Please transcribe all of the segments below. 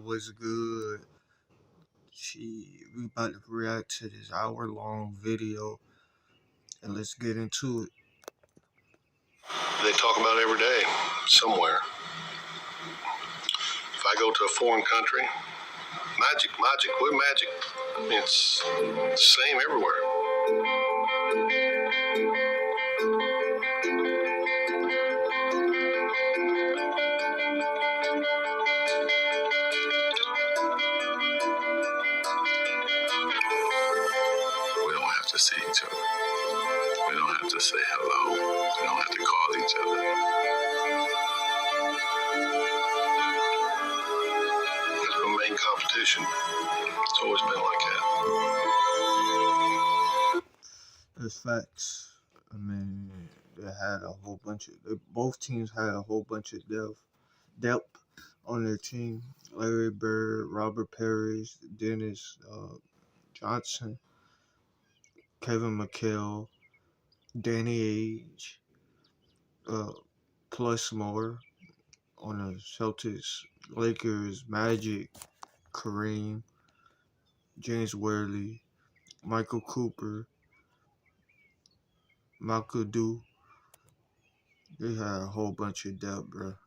what's good? We about to react to this hour-long video, and let's get into it. They talk about it every day, somewhere. If I go to a foreign country, magic, what magic? It's the same everywhere. We don't have to see each other. We don't have to say hello. We don't have to call each other. That's my main competition. It's always been like that. There's facts. I mean, both teams had a whole bunch of depth on their team. Larry Bird, Robert Parrish, Dennis Johnson, Kevin McHale, Danny Ainge, plus more on the Celtics, Lakers, Magic, Kareem, James Worley, Michael Cooper, McAdoo. They had a whole bunch of depth, bro.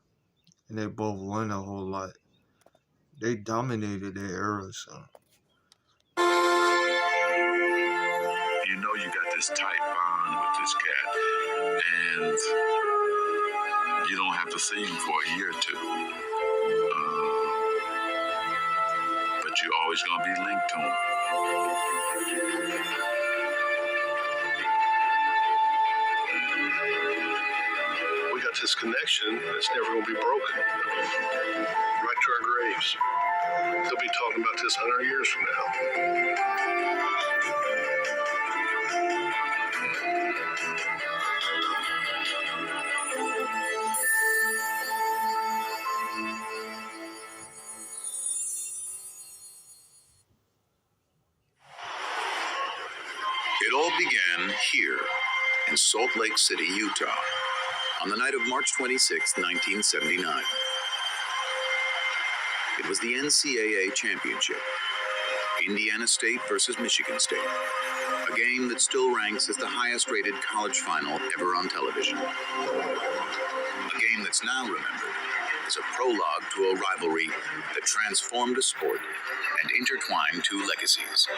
And they both won a whole lot. They dominated their era, so. You know you got this tight bond with this cat, and you don't have to see him for a year or two. But you're always going to be linked to him. We got this connection that's never going to be broken. Right to our graves. They'll be talking about this 100 years from now. It all began here in Salt Lake City, Utah, on the night of March 26, 1979. It was the NCAA championship, Indiana State versus Michigan State, a game that still ranks as the highest-rated college final ever on television. A game that's now remembered as a prologue to a rivalry that transformed a sport and intertwined two legacies.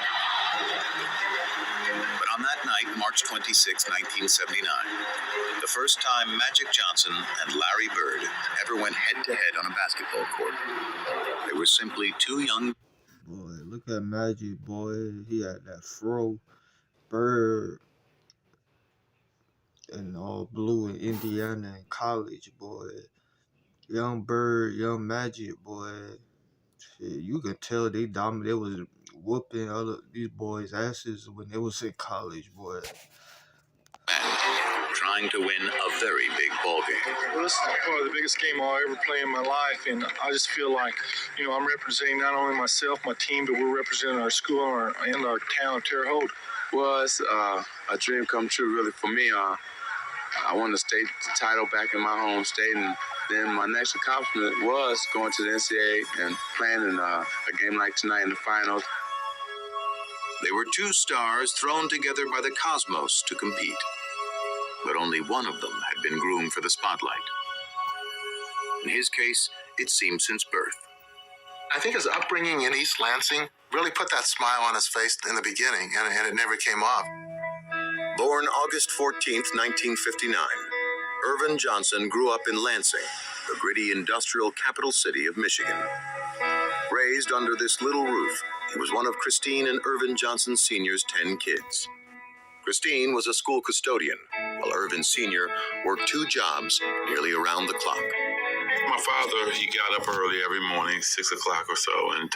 But on that night, March 26, 1979, the first time Magic Johnson and Larry Bird ever went head-to-head on a basketball court, they were simply two young... Boy, look at Magic, boy. He had that fro. Bird and all blue in Indiana in college, boy. Young Bird, young Magic, boy. Shit, you could tell they dominated. They was whooping these boys' asses when they was in college, boy. Trying to win a very big ball game. Well, this is probably the biggest game I'll ever play in my life, and I just feel like, I'm representing not only myself, my team, but we're representing our school and our town, Terre Haute. Well, it's a dream come true, really, for me. I won the state title back in my home state, and then my next accomplishment was going to the NCAA and playing in a game like tonight in the finals. They were two stars thrown together by the cosmos to compete, but only one of them had been groomed for the spotlight. In his case, it seemed since birth. I think his upbringing in East Lansing really put that smile on his face in the beginning, and it never came off. Born August 14th, 1959, Irvin Johnson grew up in Lansing, the gritty industrial capital city of Michigan. Raised under this little roof, he was one of Christine and Irvin Johnson Sr.'s 10 kids. Christine was a school custodian, while Irvin Sr. worked two jobs nearly around the clock. My father, he got up early every morning, 6 o'clock or so, and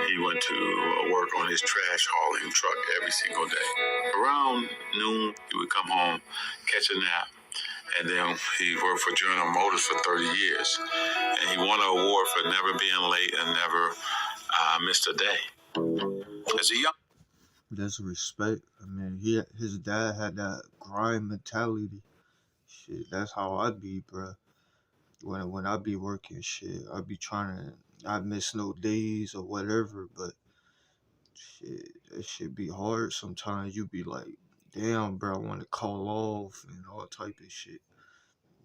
he went to work on his trash hauling truck every single day. Around noon, he would come home, catch a nap, and then he worked for General Motors for 30 years. And he won an award for never being late and never missed a day. As a young... That's respect. I mean, his dad had that grind mentality. Shit, that's how I be, bro. When I be working, shit, I be trying to I miss no days or whatever, but shit, that shit be hard sometimes. You be like, damn, bro, I want to call off and all type of shit.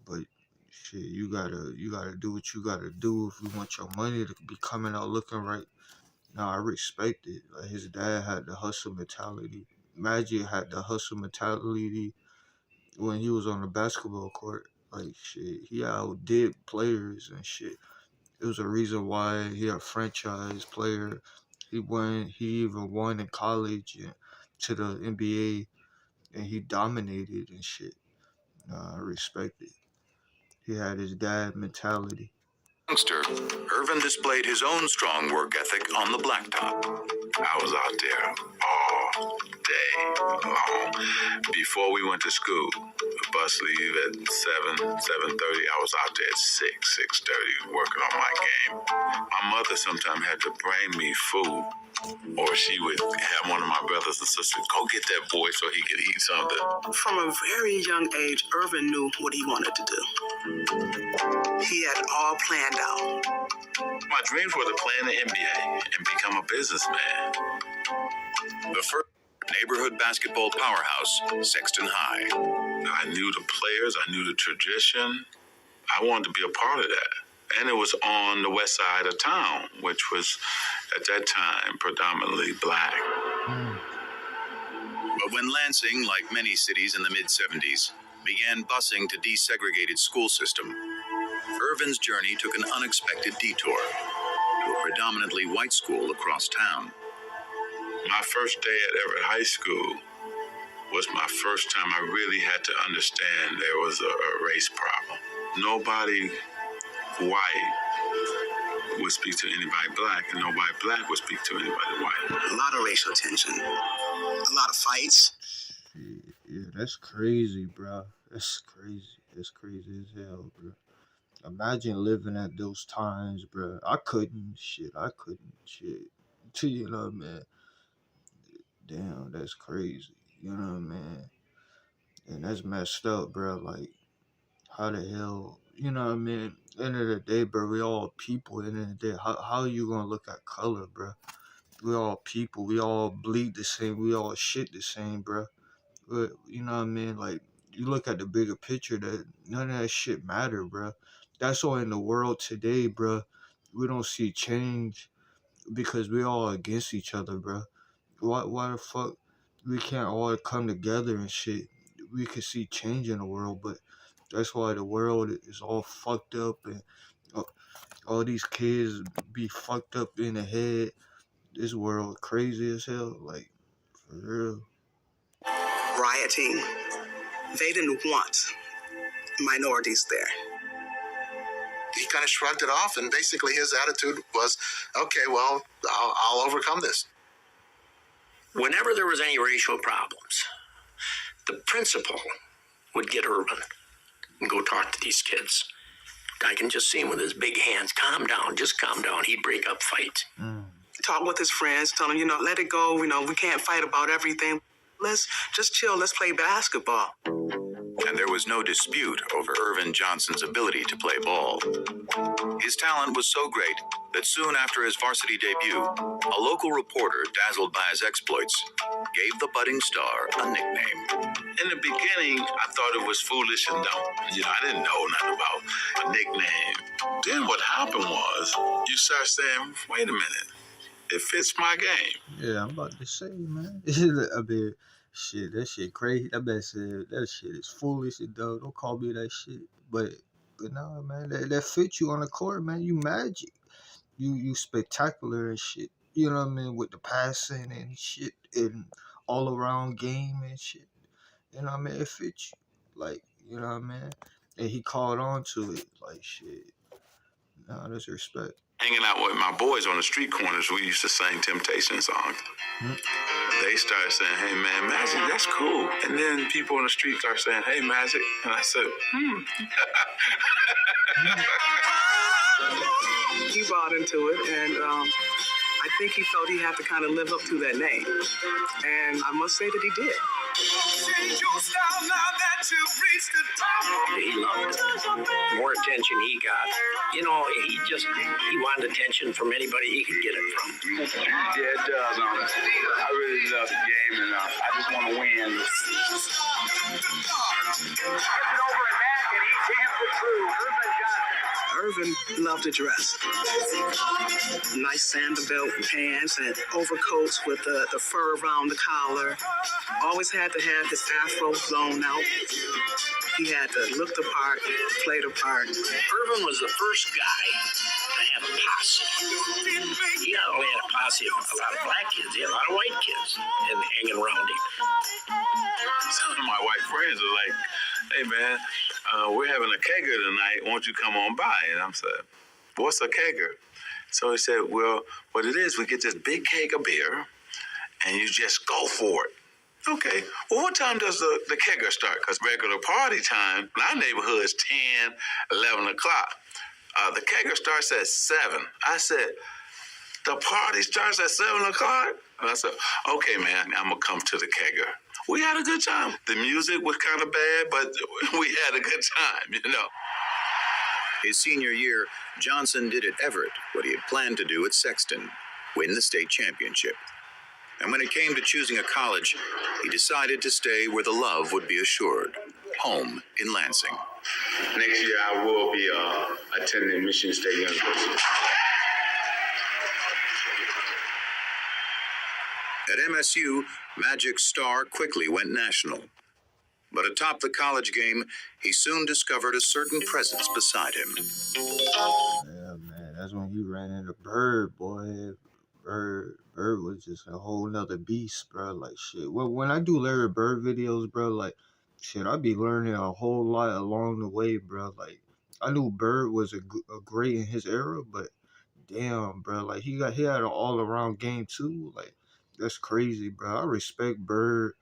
But shit, you gotta do what you gotta do if you want your money to be coming out looking right. Now I respect it. Like his dad had the hustle mentality. Magic had the hustle mentality when he was on the basketball court. Like shit, he outdid players and shit. It was a reason why he a franchise player. He won. He even won in college and to the NBA, and he dominated and shit. Nah, I respect it. He had his dad mentality. Youngster, Irvin displayed his own strong work ethic on the blacktop. I was out there all day long. Before we went to school, the bus leave at 7:30. I was out there at 6:30 working on my game. My mother sometimes had to bring me food, or she would have one of my brothers and sisters go get that boy so he could eat something. From a very young age, Irvin knew what he wanted to do. He had it all planned out. My dreams were to play in the NBA and become a businessman. The first neighborhood basketball powerhouse, Sexton High. I knew the players, I knew the tradition. I wanted to be a part of that. And it was on the west side of town, which was at that time predominantly black. But when Lansing, like many cities in the mid-70s, began busing to desegregated school system, Irvin's journey took an unexpected detour to a predominantly white school across town. My first day at Everett High School was my first time I really had to understand there was a race problem. Nobody white would speak to anybody black, and nobody black would speak to anybody white. A lot of racial tension, a lot of fights. Shit, yeah, that's crazy, bro. That's crazy. That's crazy as hell, bro. Imagine living at those times, bro. I couldn't. Shit. You know, man. Damn, that's crazy. You know what I mean? And that's messed up, bro. Like, how the hell, you know what I mean? End of the day, bro, we all people. End of the day, how you gonna look at color, bro? We all people. We all bleed the same. We all shit the same, bro. But, you know what I mean? Like, you look at the bigger picture, that none of that shit matter, bro. That's why in the world today, bro, we don't see change because we all against each other, bro. Why the fuck we can't all come together and shit? We could see change in the world, but that's why the world is all fucked up and all these kids be fucked up in the head. This world crazy as hell, like for real. Rioting. They didn't want minorities there. He kind of shrugged it off, and basically his attitude was, okay, well, I'll overcome this. Whenever there was any racial problems, the principal would get Irvin and go talk to these kids. I can just see him with his big hands. Calm down, just calm down. He'd break up fights. Talk with his friends, tell him, let it go. We can't fight about everything. Let's just chill. Let's play basketball. And there was no dispute over Irvin Johnson's ability to play ball. His talent was so great that soon after his varsity debut, a local reporter, dazzled by his exploits, gave the budding star a nickname. In the beginning, I thought it was foolish and dumb. I didn't know nothing about a nickname. Then what happened was, you start saying, wait a minute, it fits my game. Yeah, I'm about to say, man. I mean, shit, that shit crazy. That man said that shit is foolish and dumb. Don't call me that shit. But no, man, that fits you on the court, man. You magic. You spectacular and shit. You know what I mean? With the passing and shit and all around game and shit. You know what I mean? It fits you. Like, you know what I mean? And he caught on to it. Like, shit. Nah, that's respect. Hanging out with my boys on the street corners, we used to sing Temptation songs. They started saying, hey, man, Magic, that's cool. And then people on the street start saying, hey, Magic. And I said, He bought into it, and I think he felt he had to kind of live up to that name. And I must say that he did. Change your style now that He loved it. The more attention he got, he wanted attention from anybody he could get it from. Yeah, it does. I really love the game, and I just want to win. Irvin loved to dress. Nice sandal belt pants and overcoats with the fur around the collar. Always had to have his afro blown out. He had to look the part, play the part. Irvin was the first guy to have a posse. He not only had a posse of a lot of black kids, he had a lot of white kids hanging around him. Some of my white friends are like, hey man, we're having a kegger tonight, won't you come on by? And I'm saying, what's a kegger? So he said, well, what it is, we get this big keg of beer and you just go for it. Okay, well, what time does the kegger start? Because regular party time in our neighborhood is 10, 11 o'clock. The kegger starts at 7. I said, the party starts at 7 o'clock? And I said, okay, man, I'm going to come to the kegger. We had a good time. The music was kind of bad, but we had a good time, you know. His senior year, Johnson did at Everett what he had planned to do at Sexton, win the state championship. And when it came to choosing a college, he decided to stay where the love would be assured, home in Lansing. Next year, I will be attending Michigan State University. At MSU, Magic's star quickly went national. But atop the college game, he soon discovered a certain presence beside him. Yeah, man, that's when he ran into Bird, boy. Bird was just a whole nother beast, bro. Like, shit. When I do Larry Bird videos, bro, like, shit, I be learning a whole lot along the way, bro. Like, I knew Bird was a great in his era, but damn, bro, like, he had an all-around game, too. Like, that's crazy, bro. I respect Bird.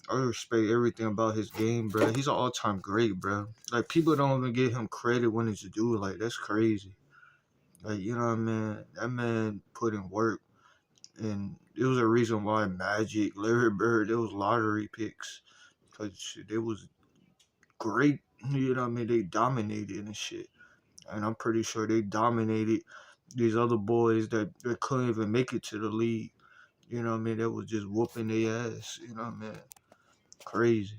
I respect everything about his game, bro. He's an all-time great, bro. Like, people don't even give him credit when it's due. Like, that's crazy. Like, you know what I mean? That man put in work. And it was a reason why Magic, Larry Bird, it was lottery picks. Because they was great. You know what I mean? They dominated and shit. And I'm pretty sure they dominated these other boys that couldn't even make it to the league. You know what I mean? That was just whooping their ass. You know what I mean? Crazy.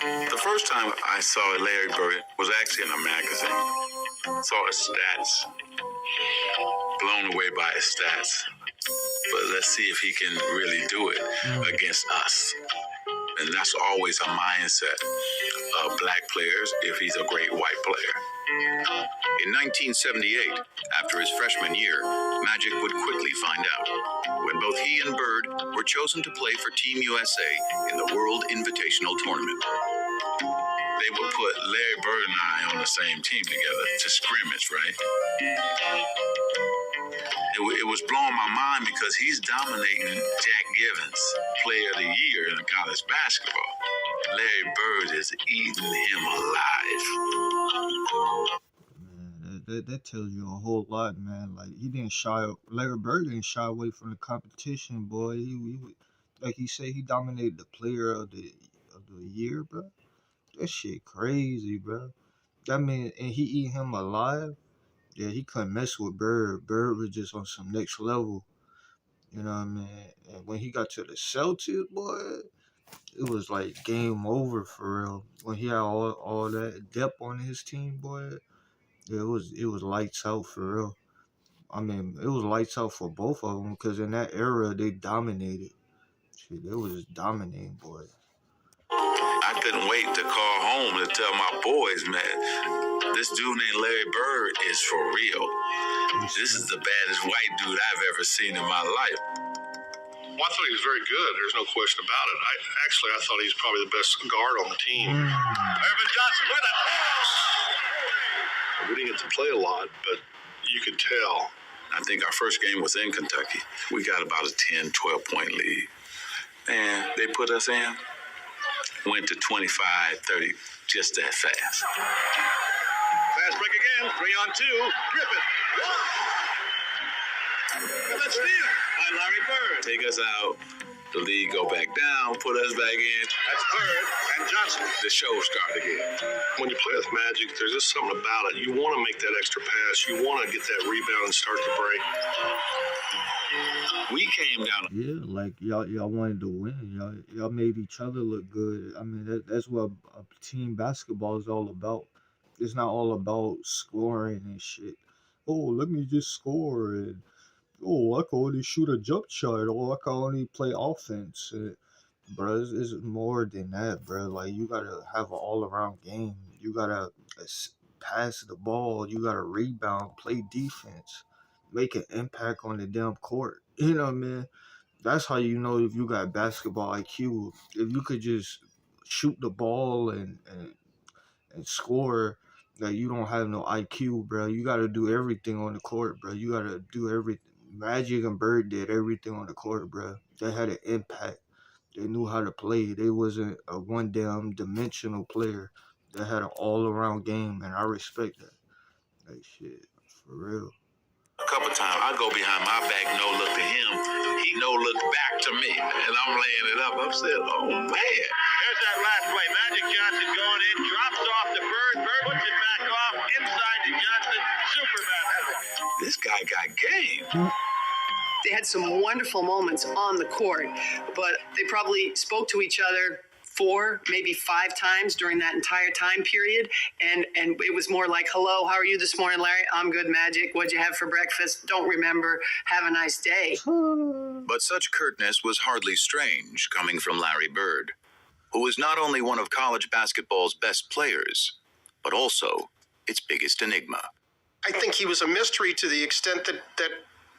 The first time I saw Larry Bird was actually in a magazine. Saw his stats. Blown away by his stats. But let's see if he can really do it against us. And that's always a mindset of black players if he's a great white player. In 1978, after his freshman year, Magic would quickly find out, when both he and Bird were chosen to play for Team USA in the World Invitational Tournament. They would put Larry Bird and I on the same team together to scrimmage, right? It was blowing my mind because he's dominating Jack Givens, Player of the Year in college basketball. Larry Bird is eating him alive. Man, that tells you a whole lot, man. Like, Larry Bird didn't shy away from the competition, boy. He like he said, he dominated the Player of the Year, bro. That shit crazy, bro. That man, and he eat him alive. Yeah, he couldn't mess with Bird. Bird was just on some next level. You know what I mean? And when he got to the Celtics, boy, it was like game over for real. When he had all that depth on his team, boy, it was lights out for real. I mean, it was lights out for both of them because in that era they dominated. Shit, they was just dominating, boy. I couldn't wait to call home to tell my boys, man, this dude named Larry Bird is for real. This is the baddest white dude I've ever seen in my life. Well, I thought he was very good. There's no question about it. I thought he's probably the best guard on the team. Irvin Johnson, look at that. We didn't get to play a lot, but you could tell. I think our first game was in Kentucky. We got about a 10, 12-point lead. And they put us in. Went to 25, 30, just that fast. Fast break again, 3-on-2. Griffith. And let's steal by Larry Bird. Take us out, The league go back down, put us back in. That's Bird and Johnson. The show start again. When you play with Magic, there's just something about it. You want to make that extra pass. You want to get that rebound and start the break. We came down. Yeah, like y'all wanted to win. Y'all made each other look good. I mean, that's what team basketball is all about. It's not all about scoring and shit. Oh, let me just score and oh, I can only shoot a jump shot. Oh, I can only play offense. Bro, it's more than that, bro. Like you gotta have an all-around game. You gotta pass the ball. You gotta rebound, play defense, make an impact on the damn court. You know what I mean? That's how you know if you got basketball IQ. If you could just shoot the ball and score, like you don't have no IQ, bro. You got to do everything on the court, bro. You got to do everything. Magic and Bird did everything on the court, bro. They had an impact. They knew how to play. They wasn't a one damn dimensional player. They had an all around game, and I respect that. Like shit, for real. A couple times I go behind my back, no look to him. He no look back to me, and I'm laying it up. I'm saying, oh man. There's that last play. Magic Johnson going in, drops off to Bird. Bird puts it back off inside to Johnson. Superman has it. This guy got game. They had some wonderful moments on the court, but they probably spoke to each other 4, maybe 5 times during that entire time period. And it was more like, hello, how are you this morning, Larry? I'm good, Magic. What'd you have for breakfast? Don't remember. Have a nice day. But such curtness was hardly strange coming from Larry Bird, who was not only one of college basketball's best players, but also its biggest enigma. I think he was a mystery to the extent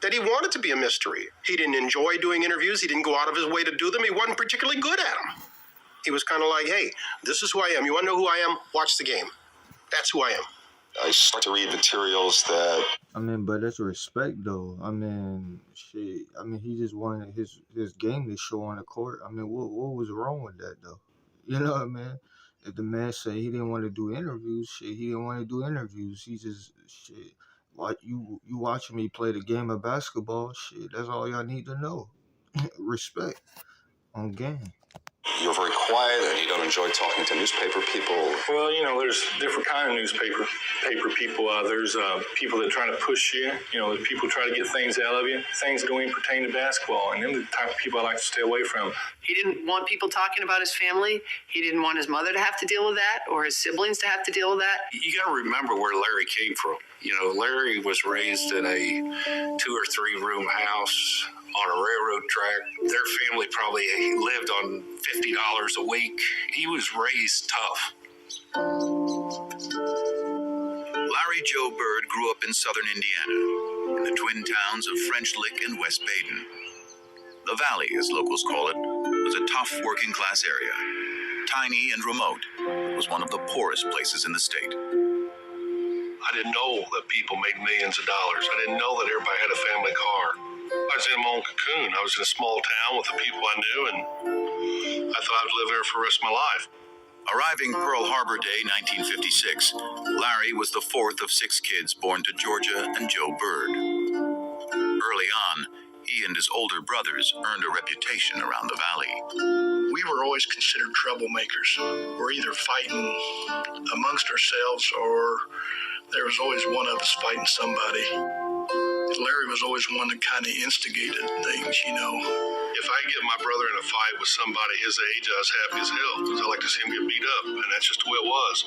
that he wanted to be a mystery. He didn't enjoy doing interviews. He didn't go out of his way to do them. He wasn't particularly good at them. He was kind of like, hey, this is who I am. You want to know who I am? Watch the game. That's who I am. I start to read materials that... I mean, but that's respect, though. I mean, shit. I mean, he just wanted his game to show on the court. I mean, what was wrong with that, though? You know what I mean? If the man said he didn't want to do interviews, shit, he didn't want to do interviews. He just, shit. Like, you watching me play the game of basketball, shit, that's all y'all need to know. Respect on game. You're very quiet and you don't enjoy talking to newspaper people. Well, you know, there's different kind of newspaper people. There's people that try to push you. You know, people try to get things out of you. Things don't even pertain to basketball. And them are the type of people I like to stay away from. He didn't want people talking about his family. He didn't want his mother to have to deal with that or his siblings to have to deal with that. You got to remember where Larry came from. You know, Larry was raised in a 2 or 3 room house on a railroad track. Their family probably lived on $50 a week. He was raised tough. Larry Joe Bird grew up in southern Indiana, in the twin towns of French Lick and West Baden. The Valley, as locals call it, was a tough working-class area. Tiny and remote, it was one of the poorest places in the state. I didn't know that people made millions of dollars. I didn't know that everybody had a family car. I was in my own cocoon. I was in a small town with the people I knew, and I thought I would live there for the rest of my life. Arriving Pearl Harbor Day 1956, Larry was the 4th of 6 kids born to Georgia and Joe Bird. Early on, he and his older brothers earned a reputation around the valley. We were always considered troublemakers. We're either fighting amongst ourselves or there was always one of us fighting somebody. Larry was always one that kind of instigated things, you know. If I get my brother in a fight with somebody his age, I was happy as hell because I like to see him get beat up, and that's just the way it was.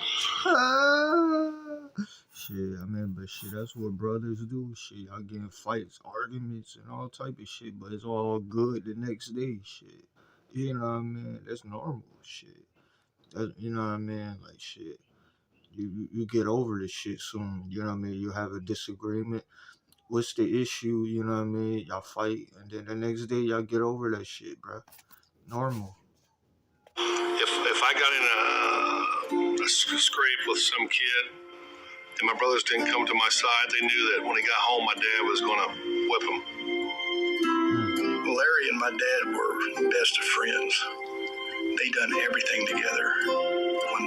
Shit, I mean, but shit, that's what brothers do. Shit, y'all getting fights, arguments, and all type of shit, but it's all good the next day. Shit, you know what I mean? That's normal. Shit, you know what I mean? Like shit, you get over this shit soon. You know what I mean? You have a disagreement. What's the issue? You know what I mean? Y'all fight, and then the next day y'all get over that shit, bro. Normal. If I got in a scrape with some kid, and my brothers didn't come to my side, they knew that when he got home, my dad was going to whip him. Larry and my dad were best of friends. They done everything together. When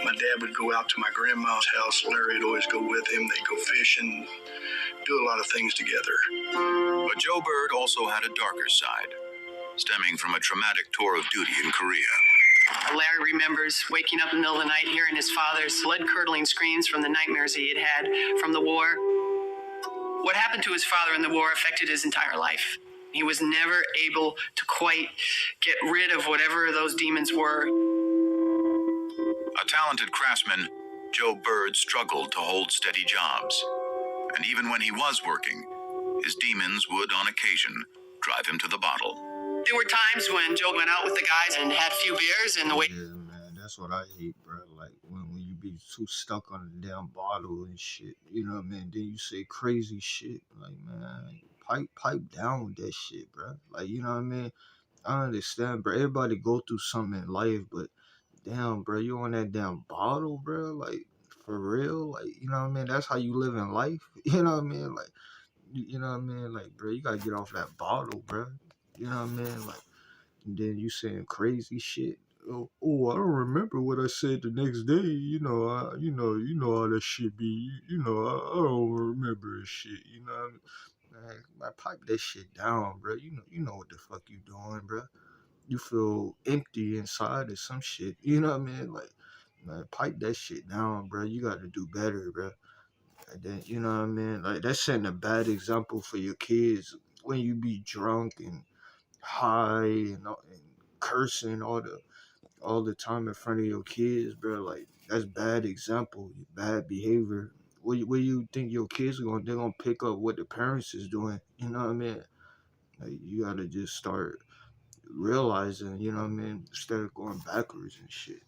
my dad would go out to my grandma's house, Larry would always go with him. They'd go fishing, do a lot of things together. But Joe Bird also had a darker side. stemming from a traumatic tour of duty in Korea. Larry remembers waking up in the middle of the night, hearing his father's blood-curdling screams from the nightmares he had had from the war. What happened to his father in the war affected his entire life. He was never able to quite get rid of whatever those demons were. A talented craftsman, Joe Bird struggled to hold steady jobs. And even when he was working, his demons would, on occasion, drive him to the bottle. There were times when Joe went out with the guys and had a few beers and the way. Yeah, man, that's what I hate, bro. Like when you be too stuck on the damn bottle and shit, you know what I mean? Then you say crazy shit, like man, pipe down with that shit, bro. Like you know what I mean? I understand, bro. Everybody go through something in life, but damn, bro, you on that damn bottle, bro? Like for real? Like you know what I mean? That's how you live in life. You know what I mean? Like you know what I mean? Like bro, you gotta get off that bottle, bro. You know what I mean? Like. And then you saying crazy shit. Oh, I don't remember what I said the next day. You know how that shit be. I don't remember this shit. You know, what I mean? Man, pipe that shit down, bro. You know what the fuck you doing, bro. You feel empty inside or some shit. You know what I mean? Like, man, pipe that shit down, bro. You got to do better, bro. And then, you know what I mean? Like, that's setting a bad example for your kids when you be drunk and high and cursing all the time in front of your kids, bro. Like that's bad example, bad behavior. What you think your kids are gonna? They're gonna pick up what the parents is doing. You know what I mean? Like you gotta just start realizing. You know what I mean? Instead of going backwards and shit.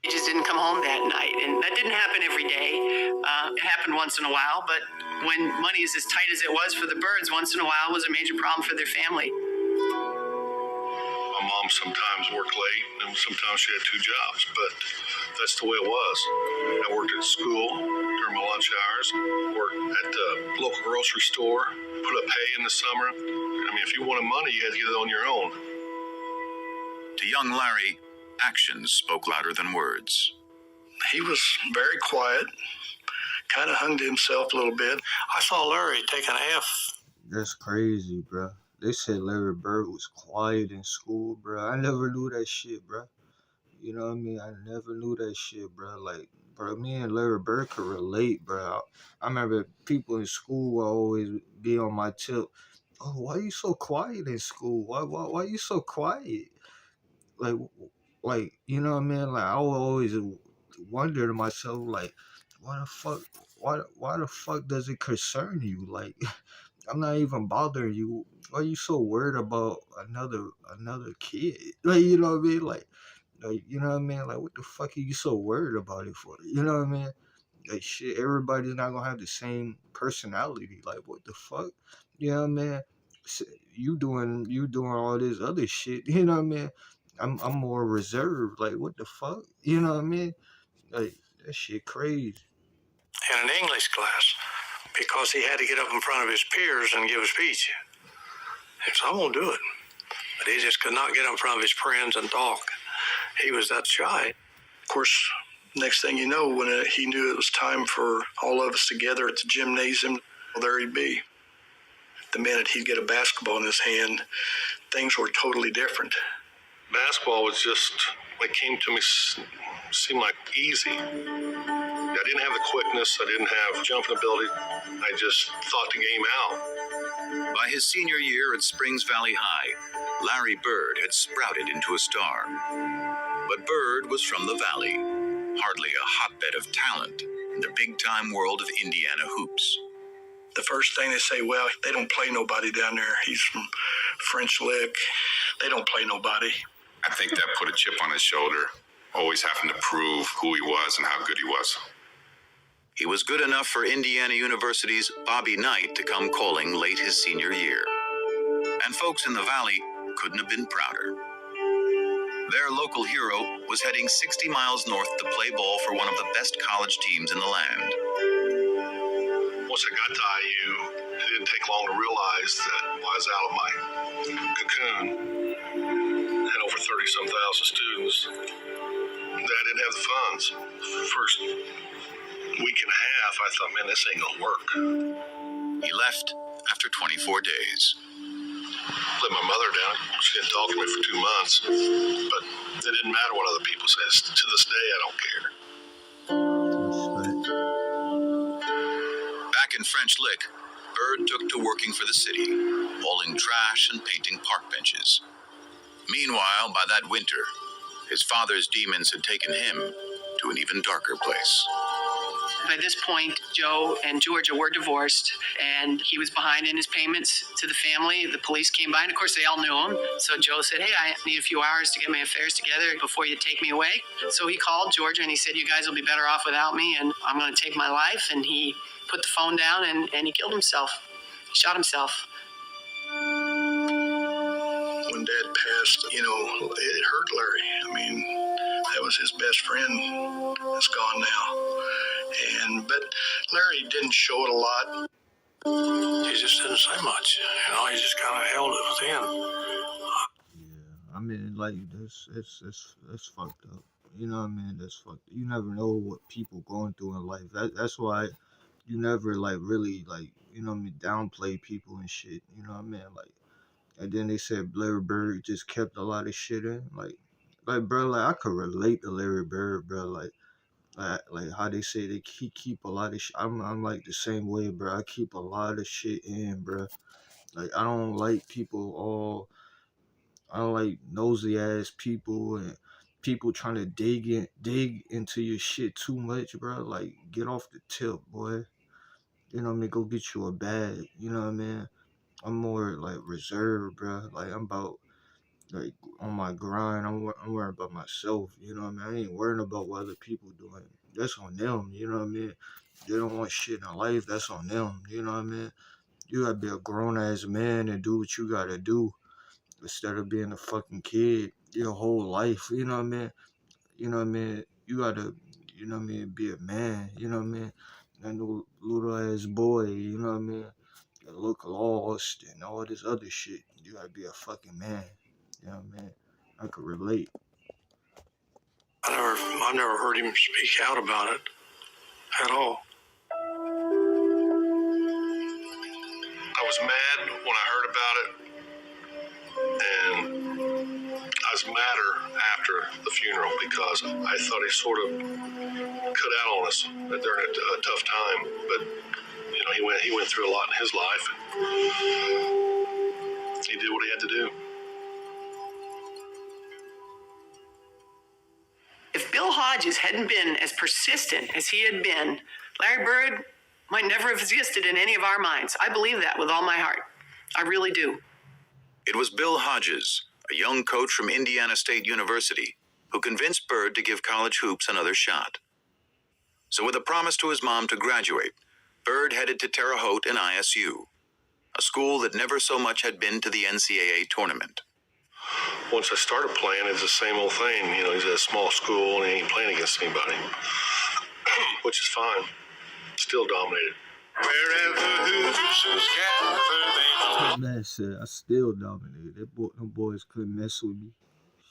He just didn't come home that night, and that didn't happen every day. It happened once in a while, but when money is as tight as it was for the Birds, once in a while was a major problem for their family. My mom sometimes worked late, and sometimes she had two jobs, but that's the way it was. I worked at school during my lunch hours, worked at the local grocery store, put up hay in the summer. I mean, if you wanted money, you had to get it on your own. To young Larry, actions spoke louder than words. He was very quiet, kind of hung to himself a little bit. I saw Larry take an F. That's crazy, bro. They said Larry Bird was quiet in school, bro. I never knew that shit, bro. You know what I mean? I never knew that shit, bro. Like, bro, me and Larry Bird could relate, bro. I remember people in school would always be on my tip. Oh, why you so quiet in school? Why you so quiet? Like, you know what I mean? Like, I would always wonder to myself, like, why the fuck does it concern you? Like, I'm not even bothering you. Why are you so worried about another kid? Like, you know what I mean? Like, you know what I mean? Like, what the fuck are you so worried about it for? You know what I mean? Like, shit, everybody's not gonna have the same personality. Like, what the fuck? You know what I mean? You doing all this other shit. You know what I mean? I'm more reserved. Like, what the fuck? You know what I mean? Like, that shit crazy. In an English class, because he had to get up in front of his peers and give a speech. And so I won't do it. But he just could not get in front of his friends and talk. He was that shy. Of course, next thing you know, when he knew it was time for all of us together at the gymnasium, well, there he'd be. The minute he'd get a basketball in his hand, things were totally different. Basketball was just, it came to me, seemed like easy. I didn't have the quickness, I didn't have jumping ability, I just thought the game out. By his senior year at Springs Valley High, Larry Bird had sprouted into a star. But Bird was from the Valley, hardly a hotbed of talent in the big-time world of Indiana hoops. The first thing they say, well, they don't play nobody down there. He's from French Lick. They don't play nobody. I think that put a chip on his shoulder, always having to prove who he was and how good he was. He was good enough for Indiana University's Bobby Knight to come calling late his senior year. And folks in the Valley couldn't have been prouder. Their local hero was heading 60 miles north to play ball for one of the best college teams in the land. Once I got to IU, it didn't take long to realize that I was out of my cocoon, had over 30-some thousand students, that I didn't have the funds. First week and a half, I thought, man, this ain't gonna work. He left after 24 days. let my mother down. She didn't talk to me for 2 months, but it didn't matter what other people said. To this day, I don't care. Respect. Back in French Lick, Bird took to working for the city, hauling trash and painting park benches. Meanwhile, by that winter, his father's demons had taken him to an even darker place. By this point, Joe and Georgia were divorced, and he was behind in his payments to the family. The police came by, and of course, they all knew him. So Joe said, hey, I need a few hours to get my affairs together before you take me away. So he called Georgia, and he said, you guys will be better off without me, and I'm going to take my life. And he put the phone down, and he killed himself. He shot himself. When Dad passed, it hurt Larry. I mean, that was his best friend. That's gone now. But Larry didn't show it a lot. He just didn't say much. He just kind of held it within. Yeah, I mean, like it's fucked up. You know what I mean? That's fucked. You never know what people going through in life. That's why you never like really like downplay people and shit. You know what I mean? Like, and then they said Larry Bird just kept a lot of shit in. Like bro, like I could relate to Larry Bird, bro. Like how they say he keep a lot of shit. I'm like the same way, bro. I keep a lot of shit in, bro. Like I don't like I don't like nosy ass people and people trying to dig into your shit too much, bro. Like get off the tip, boy. You know what I mean? Go get you a bag. You know what I mean? I'm more like reserved, bro. Like I'm about like on my grind. I'm worrying about myself. You know what I mean? I ain't worrying about what other people doing. That's on them. You know what I mean? They don't want shit in life. That's on them. You know what I mean? You gotta be a grown ass man and do what you gotta do instead of being a fucking kid your whole life. You know what I mean? You know what I mean? You gotta, you know what I mean, be a man. You know what I mean? And no little ass boy. You know what I mean? That look lost and all this other shit. You gotta be a fucking man. You know what I mean? I could relate. I've never heard him speak out about it at all. I was mad when I heard about it, and I was madder after the funeral because I thought he sort of cut out on us during a tough time. But he went through a lot in his life, and he did what he had to do. If Bill Hodges hadn't been as persistent as he had been, Larry Bird might never have existed in any of our minds. I believe that with all my heart. I really do. It was Bill Hodges, a young coach from Indiana State University, who convinced Bird to give college hoops another shot. So with a promise to his mom to graduate, Bird headed to Terre Haute and ISU, a school that never so much had been to the NCAA tournament. Once I started playing, it's the same old thing. He's at a small school and he ain't playing against anybody, which is fine. Still dominated. Wherever hoops gather, Man said I still dominated. Them boys couldn't mess with me.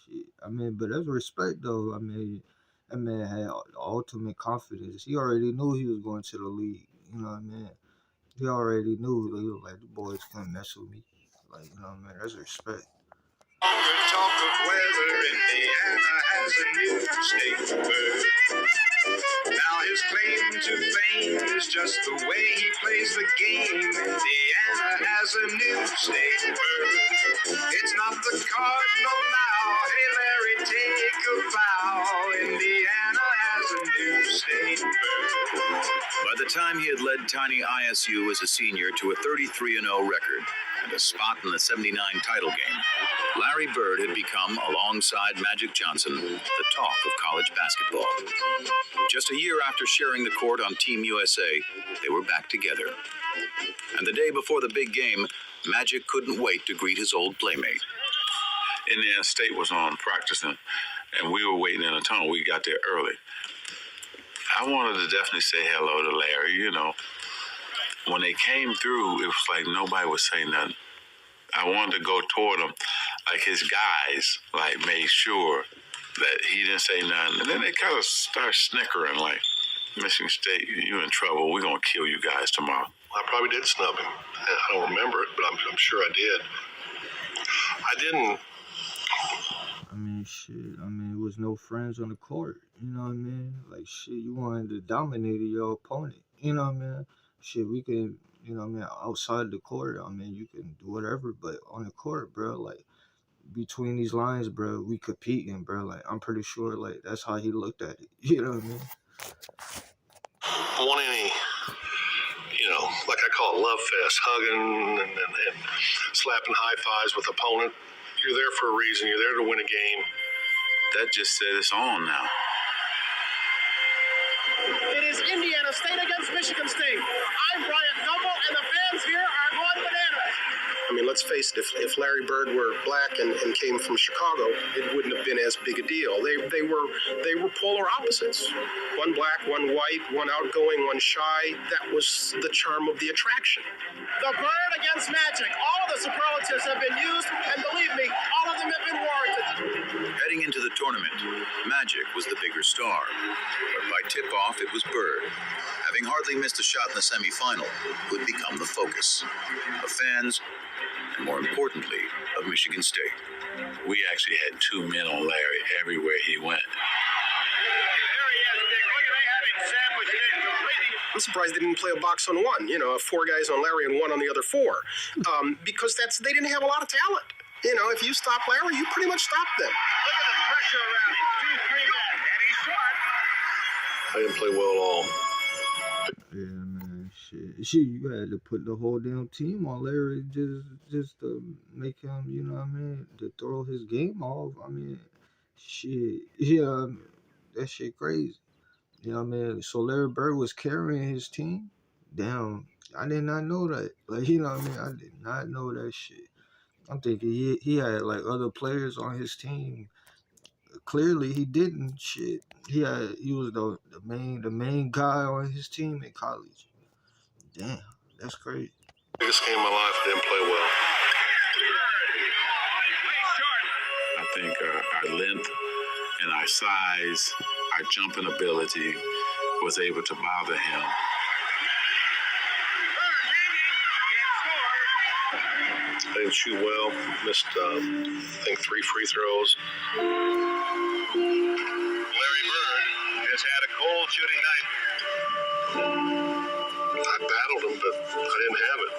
Shit. I mean, but that's respect though. I mean, that man had the ultimate confidence. He already knew he was going to the league. You know what I mean? He already knew. He was like, the boys couldn't mess with me. Like, you know what I mean? That's respect. The talk of weather, Indiana has a new state bird. Now his claim to fame is just the way he plays the game. Indiana has a new state bird. It's not the Cardinal now. Hey Larry, take a bow. Indiana has a new state bird. By the time he had led tiny ISU as a senior to a 33-0 record and a spot in the '79 title game, Larry Bird had become, alongside Magic Johnson, the talk of college basketball. Just a year after sharing the court on Team USA, they were back together. And the day before the big game, Magic couldn't wait to greet his old playmate. Indiana State was on practicing, and we were waiting in a tunnel. We got there early. I wanted to definitely say hello to Larry, When they came through, it was like nobody was saying nothing. I wanted to go toward him. Like his guys, made sure that he didn't say nothing. And then they kind of start snickering, like, Michigan State, you in trouble. We're going to kill you guys tomorrow. I probably did snub him. I don't remember it, but I'm sure I did. I didn't. I mean, shit. I mean, it was no friends on the court. You know what I mean? Like, shit, you wanted to dominate your opponent. You know what I mean? Shit, we can, you know what I mean? Outside the court, I mean, you can do whatever, but on the court, bro, like, between these lines, bro, we competing, bro. Like, I'm pretty sure, like, that's how he looked at it. You know what I mean? Want any, like I call it love fest, hugging and slapping high fives with opponent. You're there for a reason. You're there to win a game. That just said it's on now. It is Indiana State against Michigan State. I'm Bryant Gumbel, and the fans here are going bananas. I mean, let's face it, if Larry Bird were black and came from Chicago, it wouldn't have been as big a deal. They were polar opposites. One black, one white, one outgoing, one shy. That was the charm of the attraction. The Bird against Magic. All of the superlatives have been used, and believe me, all of them have been warranted. Heading into the tournament, Magic was the bigger star. But by tip-off, it was Bird. Having hardly missed a shot in the semifinal, would become the focus of fans, and more importantly, of Michigan State. We actually had two men on Larry everywhere he went. I'm surprised they didn't play a box on one, 4 guys on Larry and 1 on the other 4. Because they didn't have a lot of talent. If you stop Larry, you pretty much stop them. Look at the pressure around him. 2, 3 men, and he's short. I didn't play well at all. Yeah, man, shit, you had to put the whole damn team on Larry just to make him, you know what I mean, to throw his game off. I mean, shit, yeah, that shit crazy. You know what I mean? So Larry Bird was carrying his team. Damn, I did not know that. Like, you know what I mean? I did not know that shit. I'm thinking he had like other players on his team. Clearly he didn't. Shit, he was the main guy on his team in college. Damn, that's crazy. Biggest game of my life. I didn't play well. I think our length and our size, our jumping ability was able to bother him. I didn't shoot well. Missed, I think, 3 free throws. Larry Bird has had a cold shooting night. I battled him, but I didn't have it.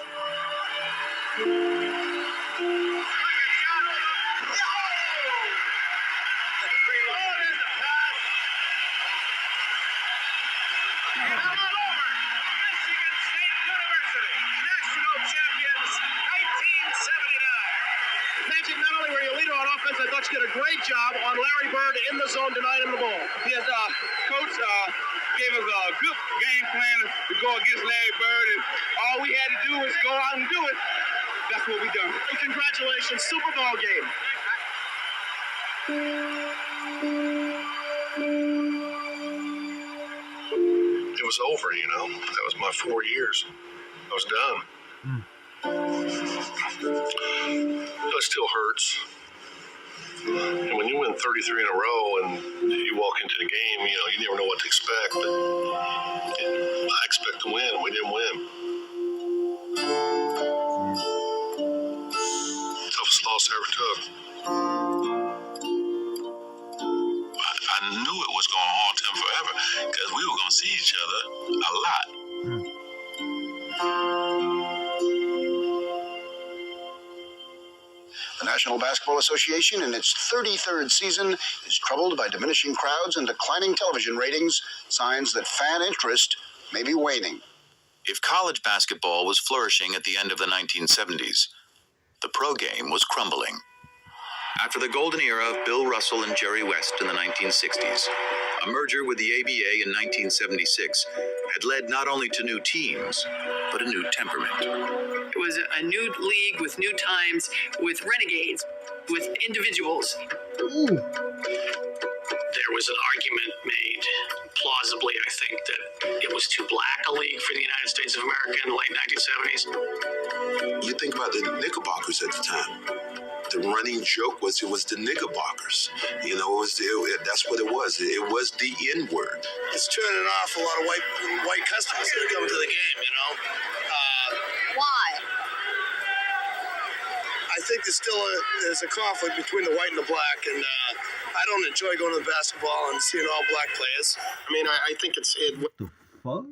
Magic, not only were you leader on offense, I thought you did a great job on Larry Bird in the zone tonight in the ball. Yes, Coach gave us a good game plan to go against Larry Bird, and all we had to do was go out and do it. That's what we done. And congratulations, Super Bowl game. It was over, That was my 4 years. I was done. It still hurts. And when you win 33 in a row and you walk into the game, you never know what to expect. But I expect to win. We didn't win. Toughest loss I ever took. I knew it was going to haunt him forever because we were going to see each other a lot. The National Basketball Association, in its 33rd season, is troubled by diminishing crowds and declining television ratings, signs that fan interest may be waning. If college basketball was flourishing at the end of the 1970s, the pro game was crumbling. After the golden era of Bill Russell and Jerry West in the 1960s, a merger with the ABA in 1976 had led not only to new teams, but a new temperament. It was a new league with new times, with renegades, with individuals. Ooh. There was an argument made, plausibly, I think, that it was too black a league for the United States of America in the late 1970s. You think about the Knickerbockers at the time. The running joke was it was the Knickerbockers. That's what it was. It was the N-word. It's turning off a lot of white customers that are coming to the game, Why? I I think there's a conflict between the white and the black, and I don't enjoy going to basketball and seeing all black players. I mean, I think What the fuck?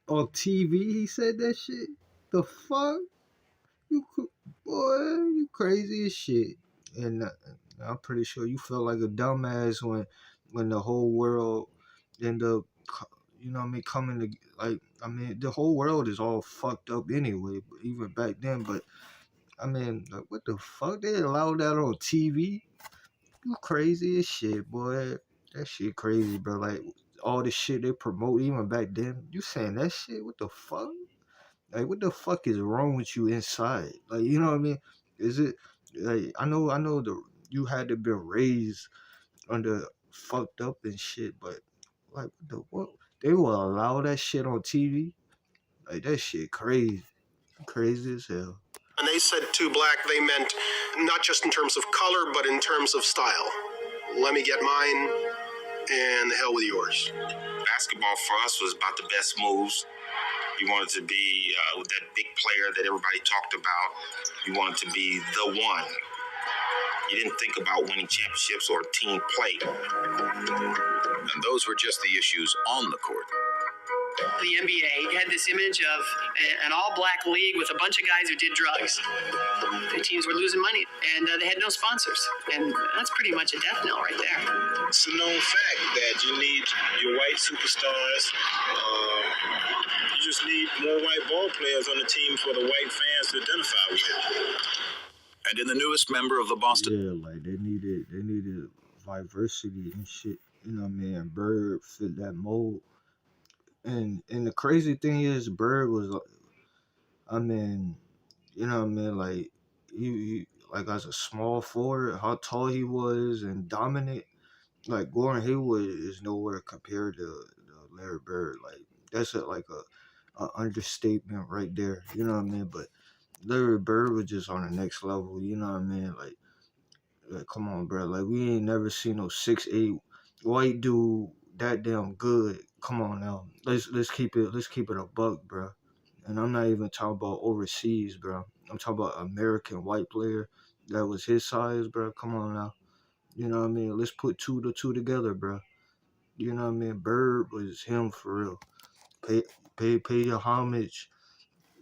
On TV, he said that shit. The fuck? Boy, you crazy as shit. And I'm pretty sure you felt like a dumbass when the whole world ended up, you know what I mean, coming to, like, I mean, the whole world is all fucked up anyway, even back then. But I mean, like, what the fuck? They allowed that on TV? You crazy as shit, boy. That shit crazy, bro. Like, all the shit they promote even back then. You saying that shit? What the fuck? Like, what the fuck is wrong with you inside? Like, you know what I mean? Is it like I know you had to be raised under fucked up and shit, but like what they will allow that shit on TV? Like that shit crazy. Crazy as hell. And they said too black, they meant not just in terms of color, but in terms of style. Let me get mine, and the hell with yours. Basketball for us was about the best moves. You wanted to be that big player that everybody talked about. You wanted to be the one. You didn't think about winning championships or team play. And those were just the issues on the court. The NBA had this image of an all-black league with a bunch of guys who did drugs. The teams were losing money, and they had no sponsors. And that's pretty much a death knell right there. It's a known fact that you need your white superstars. You just need more white ball players on the team for the white fans to identify with. And in the newest member of the Boston... Yeah, like they needed diversity and shit. You know what I mean? Bird fit that mold. And the crazy thing is, Bird was, I mean, you know what I mean, like, he like as a small forward, how tall he was and dominant, like Gordon Hayward is nowhere compared to Larry Bird. Like, that's a understatement right there, you know what I mean? But Larry Bird was just on the next level, you know what I mean? Like come on, bro. Like, we ain't never seen no 6'8" white dude that damn good. Come on now. Let's keep it a buck, bro. And I'm not even talking about overseas, bro. I'm talking about American white player that was his size, bro. Come on now. You know what I mean? Let's put two together, bro. You know what I mean? Bird was him for real. Pay your homage.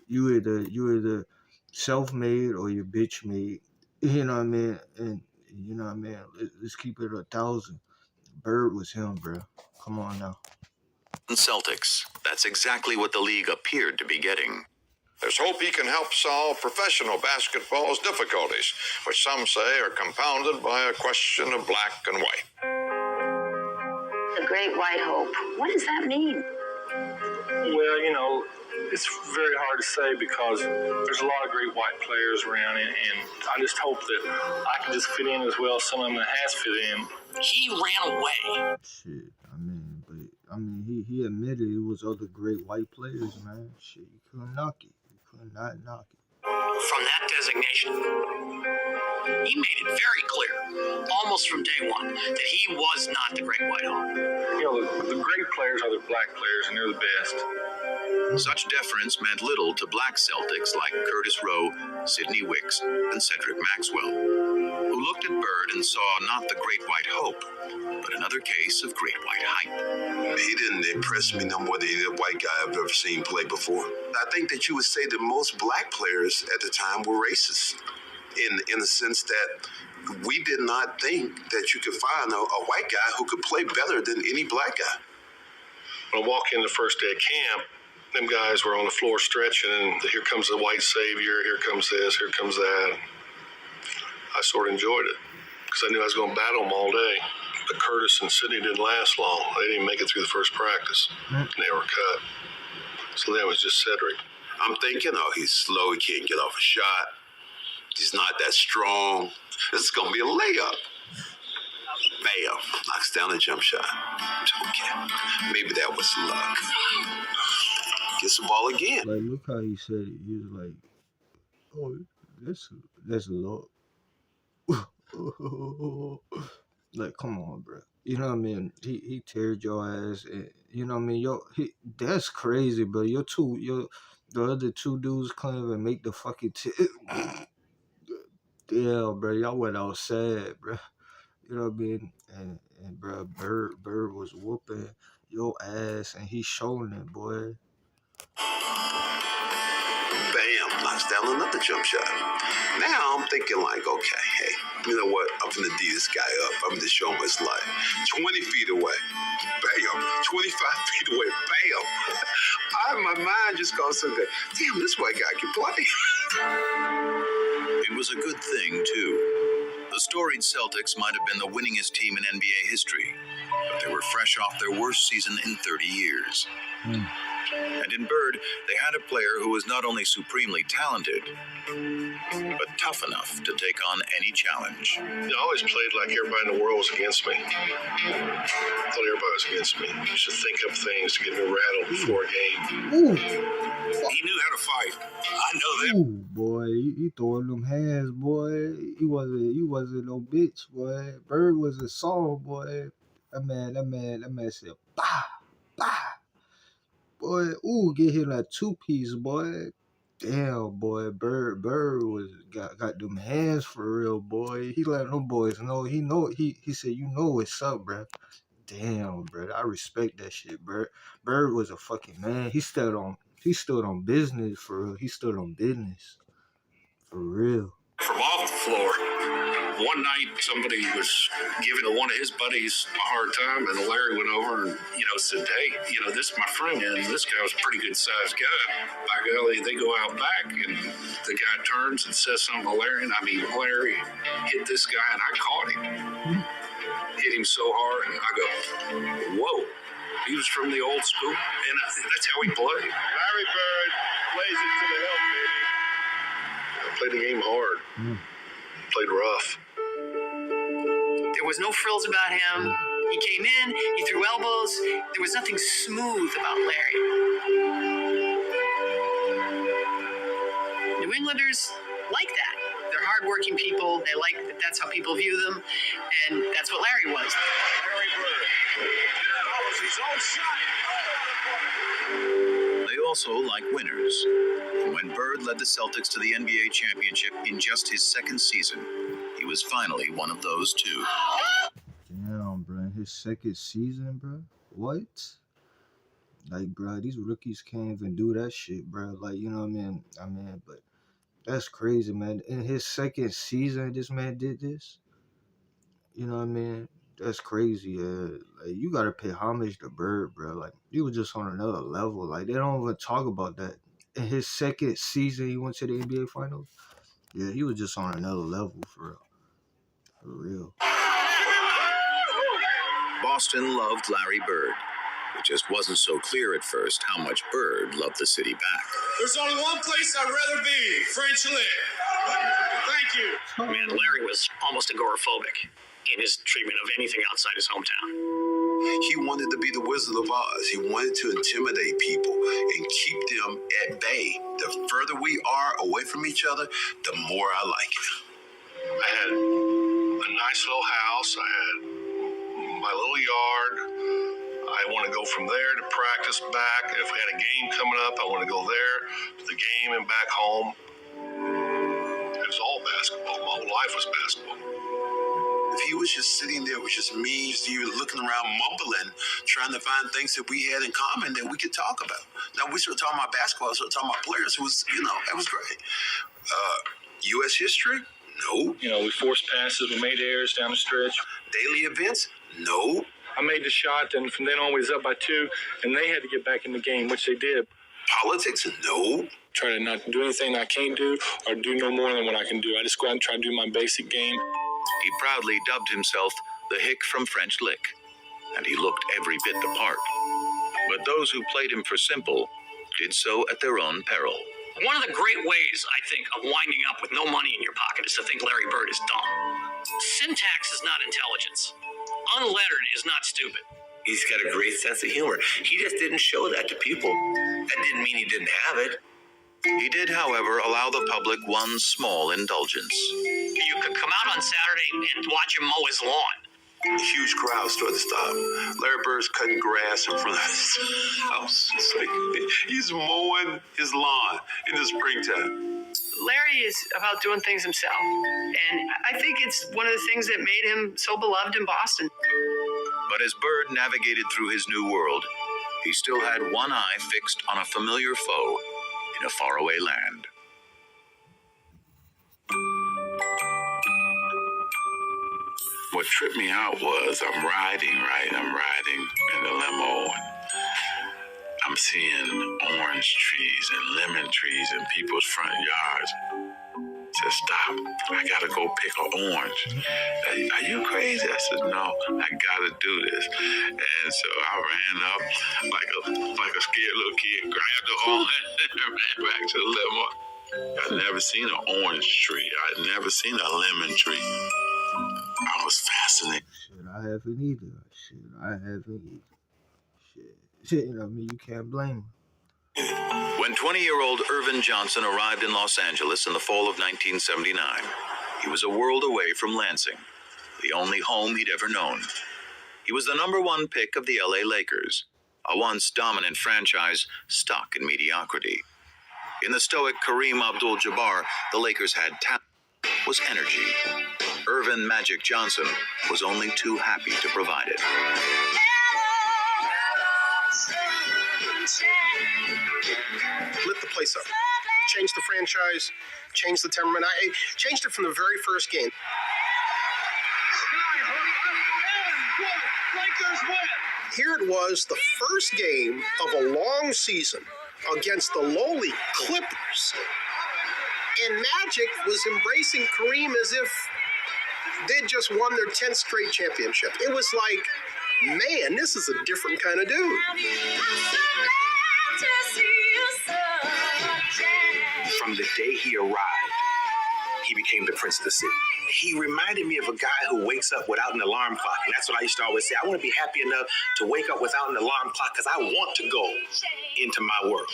You either self-made or you bitch made. You know what I mean? And you know what I mean? Let's keep it 1,000. Bird was him, bro. Come on now. Celtics. That's exactly what the league appeared to be getting. There's hope he can help solve professional basketball's difficulties, which some say are compounded by a question of black and white. The Great White Hope. What does that mean? Well, you know, it's very hard to say because there's a lot of great white players around, and I just hope that I can just fit in as well as some of them that has fit in. He ran away. Shit, I mean, he admitted it was other great white players, man. Shit, you couldn't knock it. You could not knock it. From that designation, he made it very clear, almost from day one, that he was not the Great White Hope. You know, the great players are the black players, and they're the best. Such deference meant little to black Celtics like Curtis Rowe, Sidney Wicks, and Cedric Maxwell, who looked at Bird and saw not the Great White Hope, but another case of Great White hype. He didn't impress me no more than any white guy I've ever seen play before. I think that you would say that most black players at the time were racist in the sense that we did not think that you could find a white guy who could play better than any black guy. When I walk in the first day of camp, them guys were on the floor stretching, and here comes the white savior, here comes this, here comes that. I sort of enjoyed it because I knew I was going to battle them all day. But Curtis and Sidney didn't last long. They didn't make it through the first practice. They were cut. So then it was just Cedric. I'm thinking, oh, he's slow. He can't get off a shot. He's not that strong. This is going to be a layup. Bam. Knocks down a jump shot. Okay. Maybe that was luck. Gets the ball again. Like, look how he said it. He was like, oh, that's luck. Like, come on, bro. You know what I mean? He teared your ass, and you know what I mean? That's crazy, bro. The other two dudes can't even make the fucking Damn, bro, y'all went outside, bro. You know what I mean? And bro, Bird was whooping your ass, and he showing it, boy. Bam, knocks down another jump shot. Now I'm thinking like, okay, hey, you know what? I'm gonna D this guy up. I'm gonna show him his life. 20 feet away, bam. 25 feet away, bam. My mind just goes to the, damn, this white guy can play. It was a good thing, too. The storied Celtics might have been the winningest team in NBA history, but they were fresh off their worst season in 30 years. And in Bird, they had a player who was not only supremely talented, but tough enough to take on any challenge. I always played like everybody in the world was against me. I thought everybody was against me. I should think up things to get me rattled before a game. Ooh. He knew how to fight. I know that. Ooh, boy, he throwing them hands, boy. He wasn't no bitch, boy. Bird was a song, boy. That man said, bah, bah. Boy, ooh, get hit like 2-piece, boy. Damn, boy, Bird was got them hands for real, boy. He let them boys know. He said, you know what's up, bro. Damn, bro. I respect that shit, bro. Bird was a fucking man. He stood on business for real. He stood on business. For real. From off the floor, one night somebody was giving one of his buddies a hard time, and Larry went over and, said, hey, this is my friend, and this guy was a pretty good sized guy. By golly, they go out back, and the guy turns and says something to Larry, and Larry hit this guy, and I caught him. Hit him so hard, and I go, whoa. He was from the old school, and that's how he played. Larry Bird plays it to the hilt, baby. I played the game hard. Played rough. There was no frills about him. He came in, he threw elbows. There was nothing smooth about Larry. New Englanders like that. They're hardworking people. They like that. That's how people view them, and that's what Larry was. Larry Bird follows his own shot. They also like winners. When Bird led the Celtics to the NBA championship in just his second season, he was finally one of those two. Damn, bro. His second season, bro. What? Like, bro, these rookies can't even do that shit, bro. Like, you know what I mean, but that's crazy, man. In his second season, this man did this. You know what I mean? That's crazy. Like, you gotta pay homage to Bird, bro. Like, he was just on another level. Like, they don't even talk about that. In his second season, he went to the NBA Finals. Yeah, he was just on another level, for real. For real. Boston loved Larry Bird. It just wasn't so clear at first how much Bird loved the city back. There's only one place I'd rather be, French Lick. Thank you. Man, Larry was almost agoraphobic in his treatment of anything outside his hometown. He wanted to be the Wizard of Oz. He wanted to intimidate people and keep them at bay. The further we are away from each other, the more I like it. I had a nice little house. I had my little yard. I want to go from there to practice back. If we had a game coming up, I want to go there to the game and back home. It was all basketball. My whole life was basketball. If he was just sitting there with just me, you were looking around mumbling, trying to find things that we had in common that we could talk about. Now, we started talking about basketball, we started talking about players. It was, it was great. U.S. history? No. We forced passes, we made errors down the stretch. Daily events? No. I made the shot, and from then on we was up by 2, and they had to get back in the game, which they did. Politics? No. Try to not do anything I can't do or do no more than what I can do. I just go out and try to do my basic game. He proudly dubbed himself the Hick from French Lick, and he looked every bit the part. But those who played him for simple did so at their own peril. One of the great ways, I think, of winding up with no money in your pocket is to think Larry Bird is dumb. Syntax is not intelligence. Unlettered is not stupid. He's got a great sense of humor. He just didn't show that to people. That didn't mean he didn't have it. He did, however, allow the public one small indulgence. You could come out on Saturday and watch him mow his lawn. Huge crowds started to stop. Larry Bird's cutting grass in front of his house. It's like he's mowing his lawn in the springtime. Larry is about doing things himself. And I think it's one of the things that made him so beloved in Boston. But as Bird navigated through his new world, he still had one eye fixed on a familiar foe in a faraway land. What tripped me out was I'm riding in the limo. I'm seeing orange trees and lemon trees in people's front yards. Said, stop, I gotta go pick an orange. Are you crazy? I said, no, I gotta do this. And so I ran up like a scared little kid, grabbed the orange and ran back to the limo. I'd never seen an orange tree. I'd never seen a lemon tree. I was fascinated. Shit, I haven't either. Shit, I mean, you can't blame him. When 20-year-old Irvin Johnson arrived in Los Angeles in the fall of 1979, he was a world away from Lansing, the only home he'd ever known. He was the #1 pick of the LA Lakers, a once dominant franchise stuck in mediocrity. In the stoic Kareem Abdul-Jabbar, the Lakers had talent, was energy. Irvin Magic Johnson was only too happy to provide it. Lit the place up. Changed the franchise, changed the temperament. I changed it from the very first game. Here it was, the first game of a long season against the lowly Clippers. And Magic was embracing Kareem as if they'd just won their 10th straight championship. It was like, man, this is a different kind of dude. From the day he arrived, he became the prince of the city. He reminded me of a guy who wakes up without an alarm clock. And that's what I used to always say. I want to be happy enough to wake up without an alarm clock because I want to go into my world.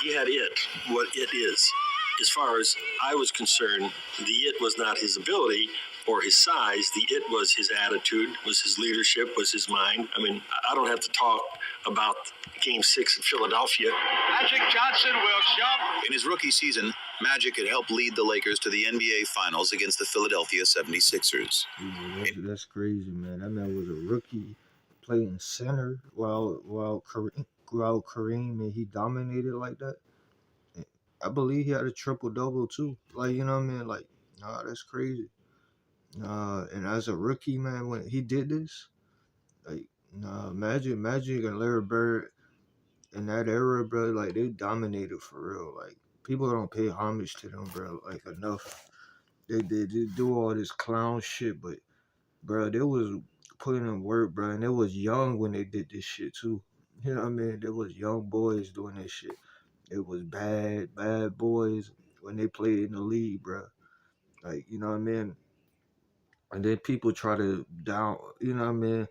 He had it, what it is. As far as I was concerned, the it was not his ability or his size. The it was his attitude, was his leadership, was his mind. I mean, I don't have to talk about Game 6 in Philadelphia. Magic Johnson will shove. In his rookie season, Magic had helped lead the Lakers to the NBA Finals against the Philadelphia 76ers. Yeah, that's crazy, man. That man was a rookie playing center while Kareem and he dominated like that. I believe he had a triple-double too. Like, you know what I mean? Like, nah, that's crazy. And as a rookie, man, when he did this, like, nah, Magic and Larry Bird in that era, bro, like, they dominated for real. Like, people don't pay homage to them, bro, like, enough. They do all this clown shit, but, bro, they was putting in work, bro, and they was young when they did this shit, too. You know what I mean? There was young boys doing this shit. It was bad boys when they played in the league, bro. Like, you know what I mean? And then people try to down, you know what I mean?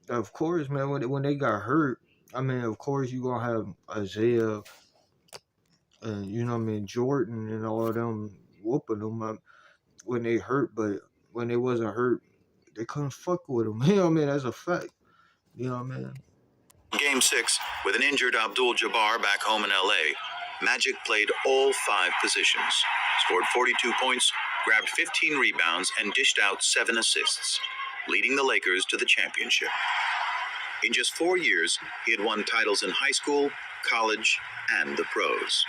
Of course, man, when they got hurt, I mean, of course you gonna have Isaiah and, you know what I mean, Jordan and all of them whooping them up when they hurt, but when they wasn't hurt, they couldn't fuck with them. You know what I mean? That's a fact. You know what I mean? Game 6, with an injured Abdul-Jabbar back home in LA, Magic played all 5 positions, scored 42 points, grabbed 15 rebounds, and dished out 7 assists, leading the Lakers to the championship. In just 4 years, he had won titles in high school, college, and the pros.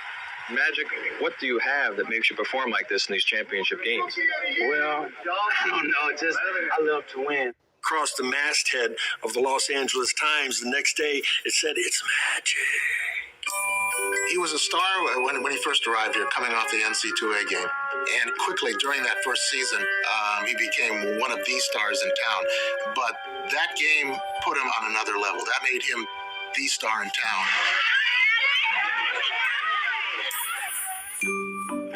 Magic, what do you have that makes you perform like this in these championship games? Well, I don't know. Just, I love to win. Across the masthead of the Los Angeles Times the next day, it said, "It's Magic." He was a star when he first arrived here, coming off the NC2A game. And quickly, during that first season, he became one of the stars in town. But that game put him on another level. That made him the star in town.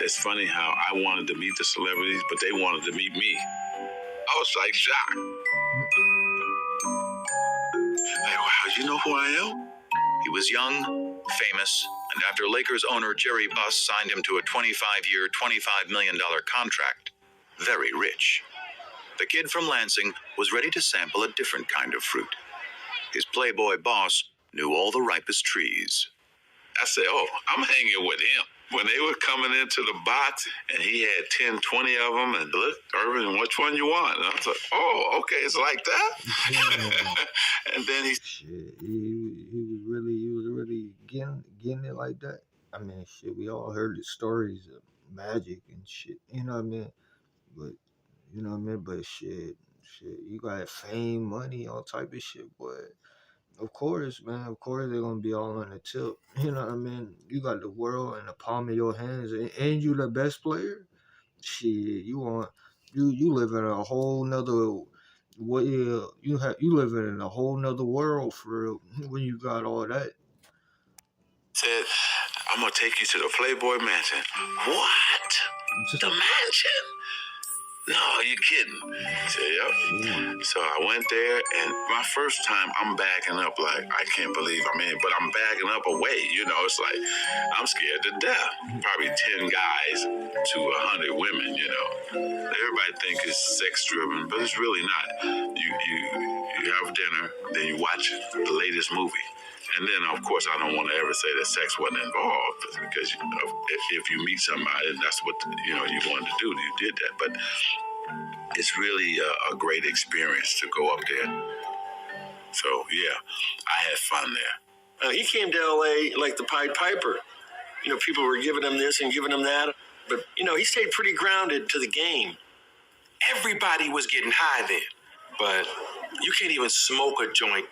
It's funny how I wanted to meet the celebrities, but they wanted to meet me. I was like shocked. Like, wow, you know who I am? He was young, famous, and after Lakers owner Jerry Buss signed him to a 25-year, $25 million contract, very rich. The kid from Lansing was ready to sample a different kind of fruit. His playboy boss knew all the ripest trees. I said, oh, I'm hanging with him. When they were coming into the box and he had 10, 20 of them, and look, Irvin, which one you want? And I was like, oh, okay, it's like that. And then he was really getting it like that. I mean, shit, we all heard the stories of Magic and shit. You know what I mean? But you know what I mean? But shit, you got fame, money, all type of shit, boy. Of course, man. Of course, they're gonna be all on the tip. You know what I mean? You got the world in the palm of your hands, and you the best player. Shit, you live in a whole nother. What you living in a whole nother world for real when you got all that. Said, I'm gonna take you to the Playboy Mansion. What? The mansion? No, you kidding? I said, yep. So I went there, and my first time, I'm backing up like, I can't believe I'm in, but I'm backing up away. You know, it's like, I'm scared to death. Probably 10 guys to 100 women, you know. Everybody think it's sex-driven, but it's really not. You have dinner, then you watch the latest movie. And then, of course, I don't want to ever say that sex wasn't involved, because if you meet somebody, that's what you wanted to do. You did that, but it's really a great experience to go up there. So yeah, I had fun there. He came to LA like the Pied Piper. You know, people were giving him this and giving him that, but he stayed pretty grounded to the game. Everybody was getting high then, but you can't even smoke a joint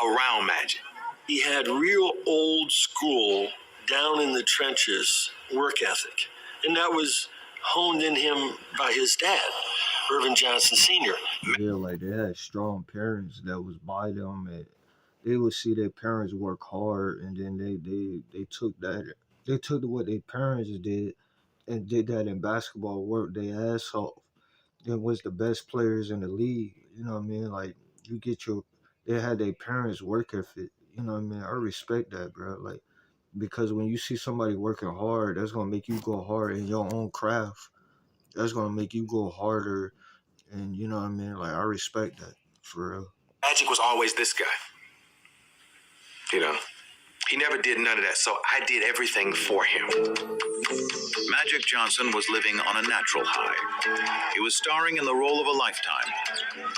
around Magic. He had real old school, down in the trenches work ethic. And that was honed in him by his dad, Irvin Johnson Sr. Yeah, like they had strong parents that was by them, and they would see their parents work hard, and then they took that. They took what their parents did and did that in basketball, worked their ass off, and was the best players in the league. You know what I mean? Like they had their parents work ethic. You know what I mean? I respect that, bro. Like, because when you see somebody working hard, that's gonna make you go hard in your own craft. That's gonna make you go harder, and you know what I mean? Like, I respect that for real. Magic was always this guy. You know, he never did none of that, so I did everything for him. Magic Johnson was living on a natural high. He was starring in the role of a lifetime,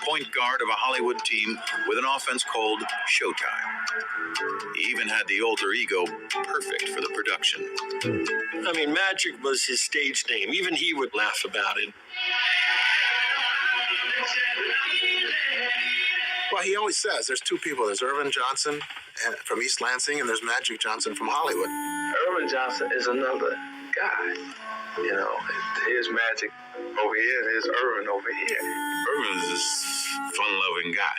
point guard of a Hollywood team with an offense called Showtime. He even had the alter ego perfect for the production. I mean, Magic was his stage name. Even he would laugh about it. Well, he always says there's two people. There's Irvin Johnson from East Lansing, and there's Magic Johnson from Hollywood. Irvin Johnson is another guy. You know, here's Magic over here, and here's Irvin over here. Irvin is this fun-loving guy.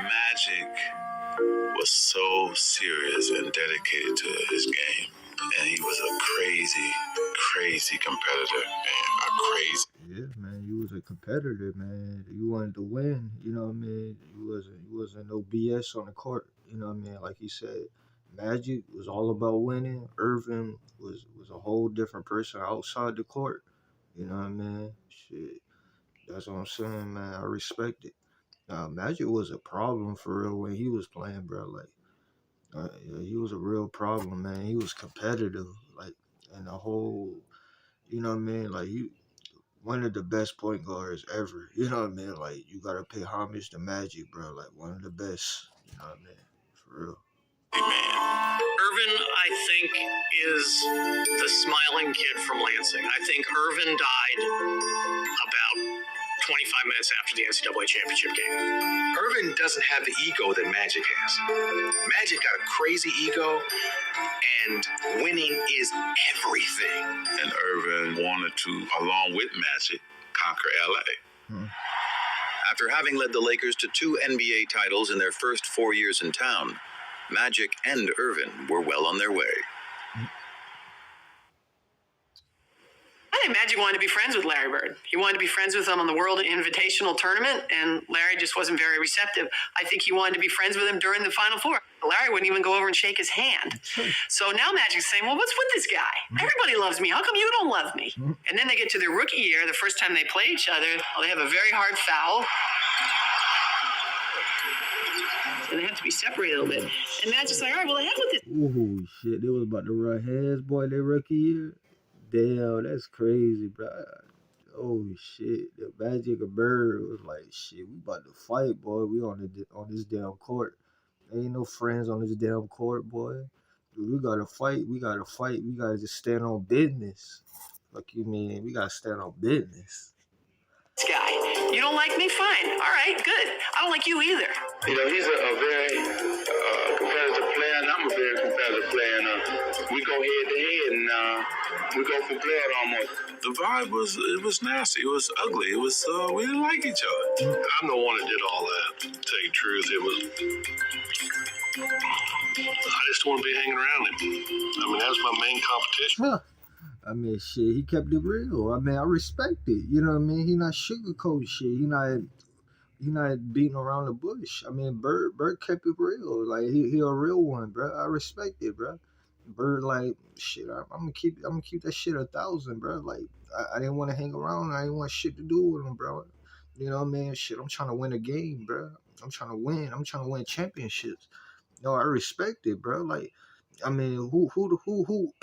Magic was so serious and dedicated to his game. And he was a crazy competitor, man. Yeah, man, you was a competitor, man. You wanted to win, you know what I mean? You wasn't no BS on the court, you know what I mean? Like he said, Magic was all about winning. Irvin was a whole different person outside the court, you know what I mean? Shit, that's what I'm saying, man. I respect it. Magic was a problem for real when he was playing, bro. Like, yeah, he was a real problem, man. He was competitive, like, and the whole, you know what I mean? Like, he one of the best point guards ever. You know what I mean? Like, you gotta pay homage to Magic, bro. Like, one of the best. You know what I mean? For real. Irvin, I think, is the smiling kid from Lansing. I think Irvin died about 25 minutes after the NCAA championship game. Irvin doesn't have the ego that Magic has. Magic got a crazy ego, and winning is everything. And Irvin wanted to, along with Magic, conquer LA. After having led the Lakers to 2 NBA titles in their first 4 years in town, Magic and Irvin were well on their way. say Magic wanted to be friends with Larry Bird. He wanted to be friends with him on the World Invitational Tournament, and Larry just wasn't very receptive. I think he wanted to be friends with him during the Final Four. Larry wouldn't even go over and shake his hand. So now Magic's saying, well, what's with this guy? Everybody loves me. How come you don't love me? And then they get to their rookie year, the first time they play each other, they have a very hard foul. And they have to be separated a little bit. And Magic's like, all right, well, the heck with this. Ooh, shit, they was about to run heads, boy, their rookie year. Damn, that's crazy, bro. Oh, shit. The Magic and Bird was like, shit, we about to fight, boy. We on this damn court. Ain't no friends on this damn court, boy. We gotta fight. We gotta fight. We gotta just stand on business. Fuck you mean? We gotta stand on business. This guy. You don't like me? Fine. All right, good. I don't like you either. You know, he's a very competitive player, and I'm a very competitive player. And we go head to head, and we go for blood almost. The vibe was nasty. It was ugly. It was we didn't like each other. I'm the one that did all that. To tell you the truth, I just want to be hanging around him. I mean, that was my main competition. Huh. I mean, shit, he kept it real. I mean, I respect it. You know what I mean? He not sugarcoat shit. He not beating around the bush. I mean, Bird kept it real. Like he a real one, bro. I respect it, bro. Bird, like, shit, I'm gonna keep that shit 1,000, bro. Like, I didn't want to hang around. I didn't want shit to do with him, bro. You know what I mean? Shit, I'm trying to win a game, bro. I'm trying to win. I'm trying to win championships. No, I respect it, bro. Like, I mean, who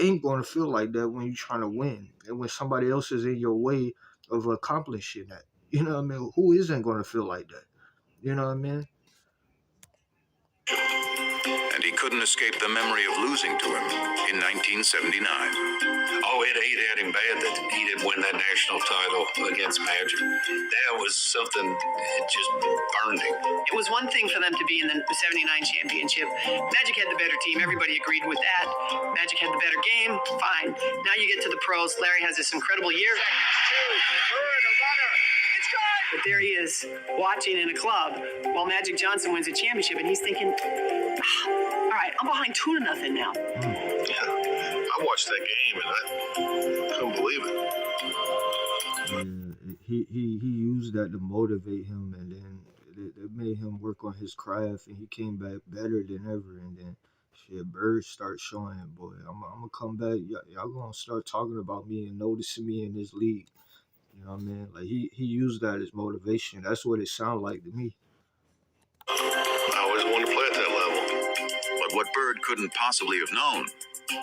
ain't gonna feel like that when you're trying to win and when somebody else is in your way of accomplishing that? You know what I mean? Who isn't gonna feel like that? You know what I mean? And he couldn't escape the memory of losing to him in 1979. Oh, it ate at him bad that he didn't win that national title against Magic. That was something that just burned him. It was one thing for them to be in the 79 championship. Magic had the better team. Everybody agreed with that. Magic had the better game. Fine. Now you get to the pros. Larry has this incredible year. But there he is, watching in a club while Magic Johnson wins a championship, and he's thinking, all right, I'm behind 2-0 now. Yeah, I watched that game, and I couldn't believe it. Yeah, he used that to motivate him, and then it made him work on his craft, and he came back better than ever. And then shit, Bird starts showing, boy, I'm gonna come back. Y'all gonna start talking about me and noticing me in this league. You know what I mean? Like he used that as motivation. That's what it sounded like to me. I always wanted to play at that level. But what Bird couldn't possibly have known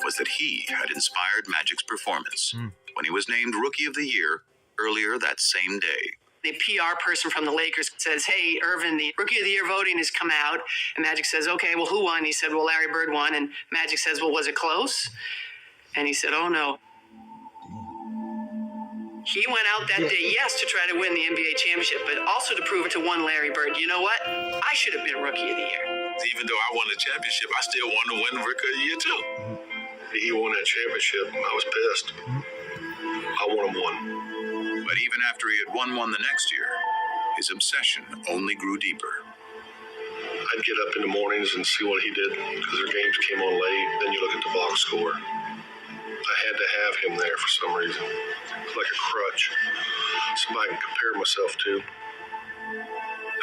was that he had inspired Magic's performance when he was named Rookie of the Year earlier that same day. The PR person from the Lakers says, hey, Irvin, the Rookie of the Year voting has come out. And Magic says, okay, well, who won? He said, well, Larry Bird won. And Magic says, well, was it close? And he said, oh, no. He went out that day, yes, to try to win the NBA championship, but also to prove it to one Larry Bird. You know what? I should have been Rookie of the Year. Even though I won the championship, I still wanted to win Rookie of the Year too. He won that championship. I was pissed. I want him one. But even after he had won one the next year, his obsession only grew deeper. I'd get up in the mornings and see what he did because their games came on late. Then you look at the box score. I had to have him there for some reason. It's like a crutch. Somebody I can compare myself to.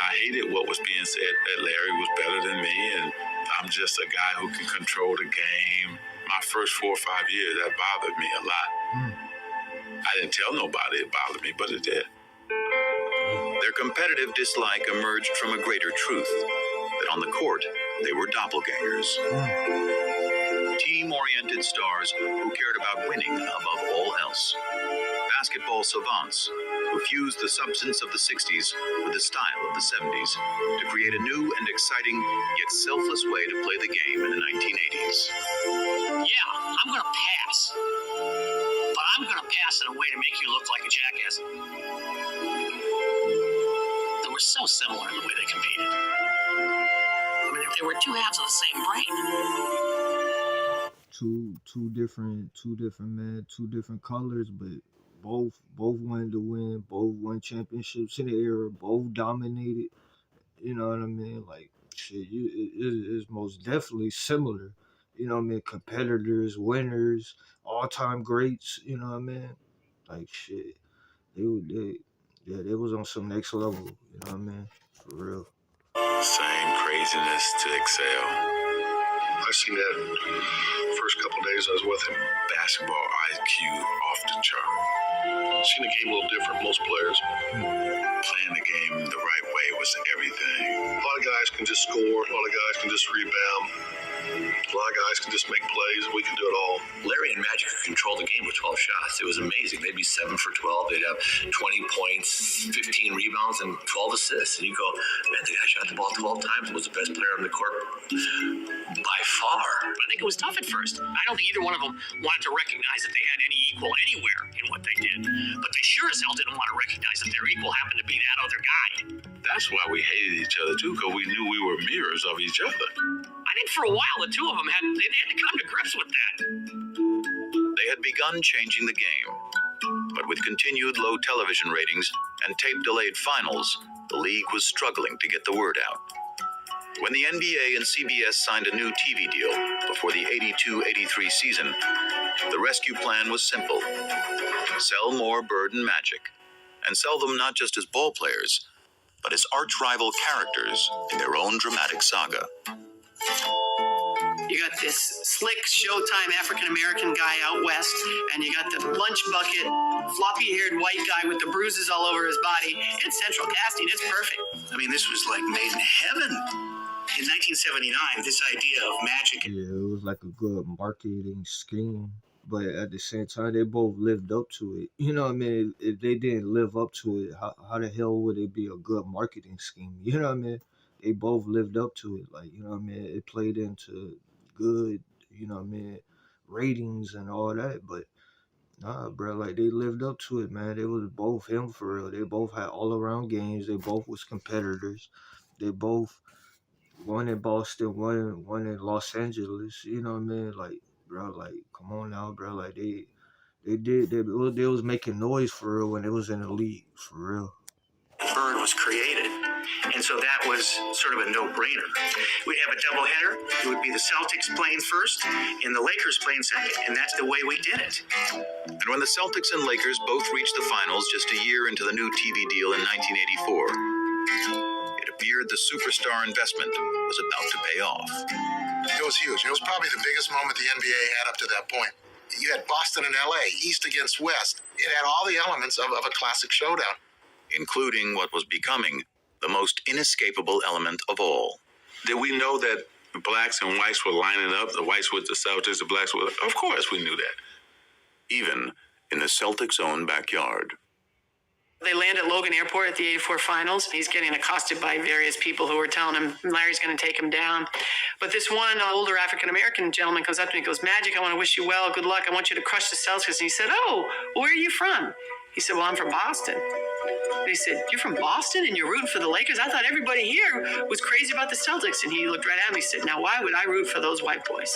I hated what was being said that Larry was better than me, and I'm just a guy who can control the game. My first 4 or 5 years, that bothered me a lot. I didn't tell nobody it bothered me, but it did. Their competitive dislike emerged from a greater truth, that on the court, they were doppelgangers. Team-oriented stars who cared about winning above all else. Basketball savants who fused the substance of the 60s with the style of the 70s to create a new and exciting yet selfless way to play the game in the 1980s. Yeah, I'm gonna pass. But I'm gonna pass in a way to make you look like a jackass. They were so similar in the way they competed. I mean, they were two halves of the same brain. Two different men, two different colors, but both wanted to win, both won championships in the era, both dominated. You know what I mean? Like shit, it is most definitely similar. You know what I mean? Competitors, winners, all-time greats. You know what I mean? Like shit, they was on some next level. You know what I mean? For real. Same craziness to excel. I seen that first couple of days I was with him. Basketball IQ off the chart. Seen the game a little different from most players. Playing the game the right way was everything. A lot of guys can just score. A lot of guys can just rebound. A lot of guys can just make plays. We can do it all. Larry and Magic could control the game with 12 shots. It was amazing. They'd be 7 for 12. They'd have 20 points, 15 rebounds, and 12 assists. And you go, man, the guy shot the ball 12 times and was the best player on the court by far. I think it was tough at first. I don't think either one of them wanted to recognize that they had any equal anywhere in what they did. But they sure as hell didn't want to recognize that their equal happened to be that other guy. That's why we hated each other too, because we knew we were mirrors of each other. I think for a while the two of them had to come to grips with that. They had begun changing the game, but with continued low television ratings and tape-delayed finals, the league was struggling to get the word out. When the NBA and CBS signed a new TV deal before the 82-83 season, the rescue plan was simple. Sell more Bird and Magic, and sell them not just as ball players, but as arch-rival characters in their own dramatic saga. You got this slick Showtime African-American guy out west, and you got the lunch bucket, floppy-haired white guy with the bruises all over his body. It's central casting. It's perfect. I mean, this was like made in heaven. In 1979, this idea of Magic. Yeah, it was like a good marketing scheme, but at the same time, they both lived up to it. You know what I mean? If they didn't live up to it, how the hell would it be a good marketing scheme? You know what I mean? They both lived up to it. Like, you know what I mean? It played into good, you know what I mean, ratings and all that, but nah, bro, like they lived up to it, man. They was both him for real. They both had all around games. They both was competitors. They both one in Boston, one in Los Angeles. You know what I mean? Like, bro, like come on now, bro. Like they was making noise for real when they was in the league for real. Bird was created. And so that was sort of a no-brainer. We'd have a doubleheader. It would be the Celtics playing first and the Lakers playing second. And that's the way we did it. And when the Celtics and Lakers both reached the finals just a year into the new TV deal in 1984, it appeared the superstar investment was about to pay off. It was huge. It was probably the biggest moment the NBA had up to that point. You had Boston and LA, East against West. It had all the elements of a classic showdown, including what was becoming the most inescapable element of all. Did we know that blacks and whites were lining up, the whites with the Celtics, the blacks with... Of course we knew that. Even in the Celtics' own backyard. They land at Logan Airport at the 84 finals. He's getting accosted by various people who are telling him Larry's going to take him down. But this one older African-American gentleman comes up to me and goes, Magic, I want to wish you well. Good luck. I want you to crush the Celtics. And he said, oh, where are you from? He said, well, I'm from Boston. And he said, you're from Boston and you're rooting for the Lakers? I thought everybody here was crazy about the Celtics. And he looked right at me and said, now why would I root for those white boys?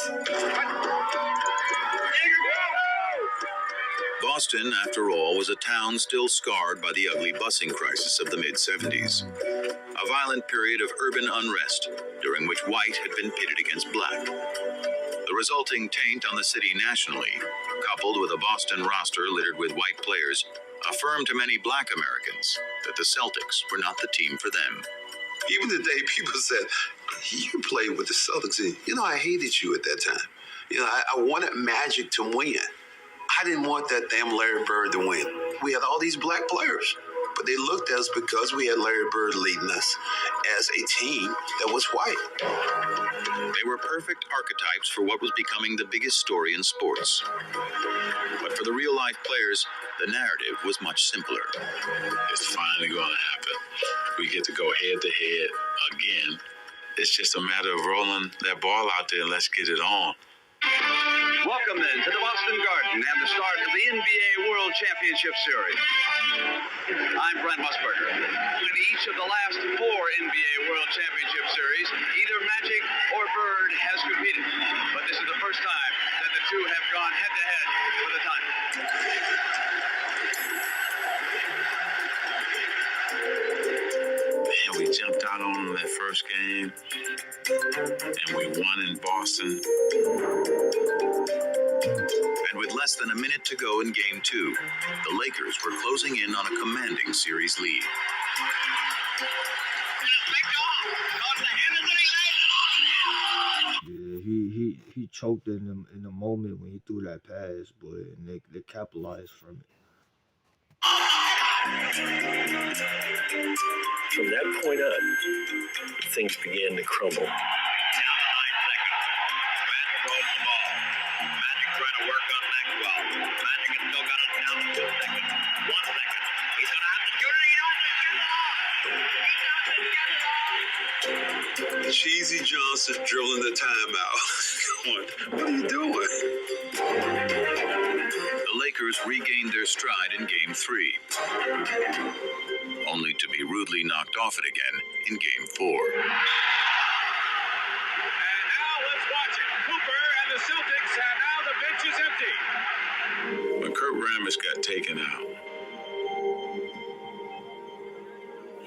Boston, after all, was a town still scarred by the ugly busing crisis of the mid-70s. A violent period of urban unrest, during which white had been pitted against black. The resulting taint on the city nationally, coupled with a Boston roster littered with white players, affirmed to many black Americans that the Celtics were not the team for them. Even today, people said, you played with the Celtics. You know, I hated you at that time. You know, I wanted Magic to win. I didn't want that damn Larry Bird to win. We had all these black players, but they looked at us because we had Larry Bird leading us as a team that was white. They were perfect archetypes for what was becoming the biggest story in sports. But for the real-life players, the narrative was much simpler. It's finally going to happen. We get to go head-to-head again. It's just a matter of rolling that ball out there and let's get it on. Welcome then to the Boston Garden and the start of the NBA World Championship Series. I'm Brent Musburger. In each of the last 4 NBA World Championship Series, either Magic or Bird has competed. But this is the first time that the two have gone head-to-head for the title. Man, we jumped out on them that first game, and we won in Boston. And with less than a minute to go in Game 2, the Lakers were closing in on a commanding series lead. Yeah, he choked in the moment when he threw that pass, boy, and they capitalized from it. From that point on, things began to crumble. Magic rolls the ball. Magic trying to work on Maxwell. Magic has still got it down to 2 seconds. 1 second. He's going to have to shoot it. He doesn't get it off. Cheesy Johnson dribbling the timeout. What are you doing? The Lakers regained their stride in Game 3, only to be rudely knocked off it again in Game 4. And now let's watch it. Cooper and the Celtics, and now the bench is empty. When Kurt Rambis got taken out,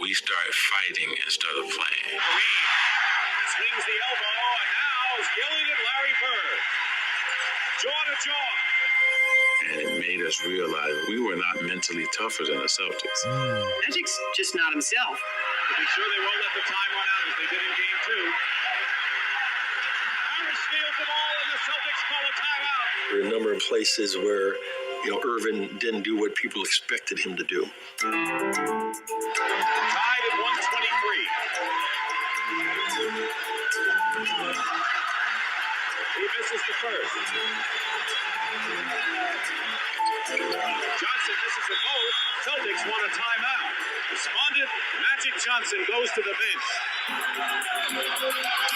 we started fighting instead of playing. Kareem swings the elbow, and now is yelling at Larry Bird. Jaw to jaw. And it made us realize we were not mentally tougher than the Celtics. Magic's just not himself. To be sure they won't let the time run out as they did in Game 2. Harris steals the ball, and the Celtics call a timeout. There were a number of places where, Irvin didn't do what people expected him to do. Tied at 123. He misses the first. Johnson misses the both. Celtics want a timeout. Responded, Magic Johnson goes to the bench.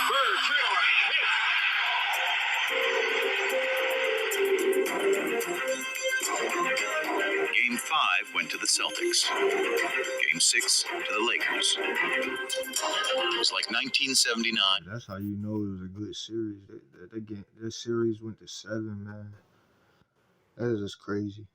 Bird, turnaround, Game 5 went to the Celtics. Game 6 to the Lakers. It was like 1979. That's how you know it was a good series. That series went to 7, man. That is just crazy.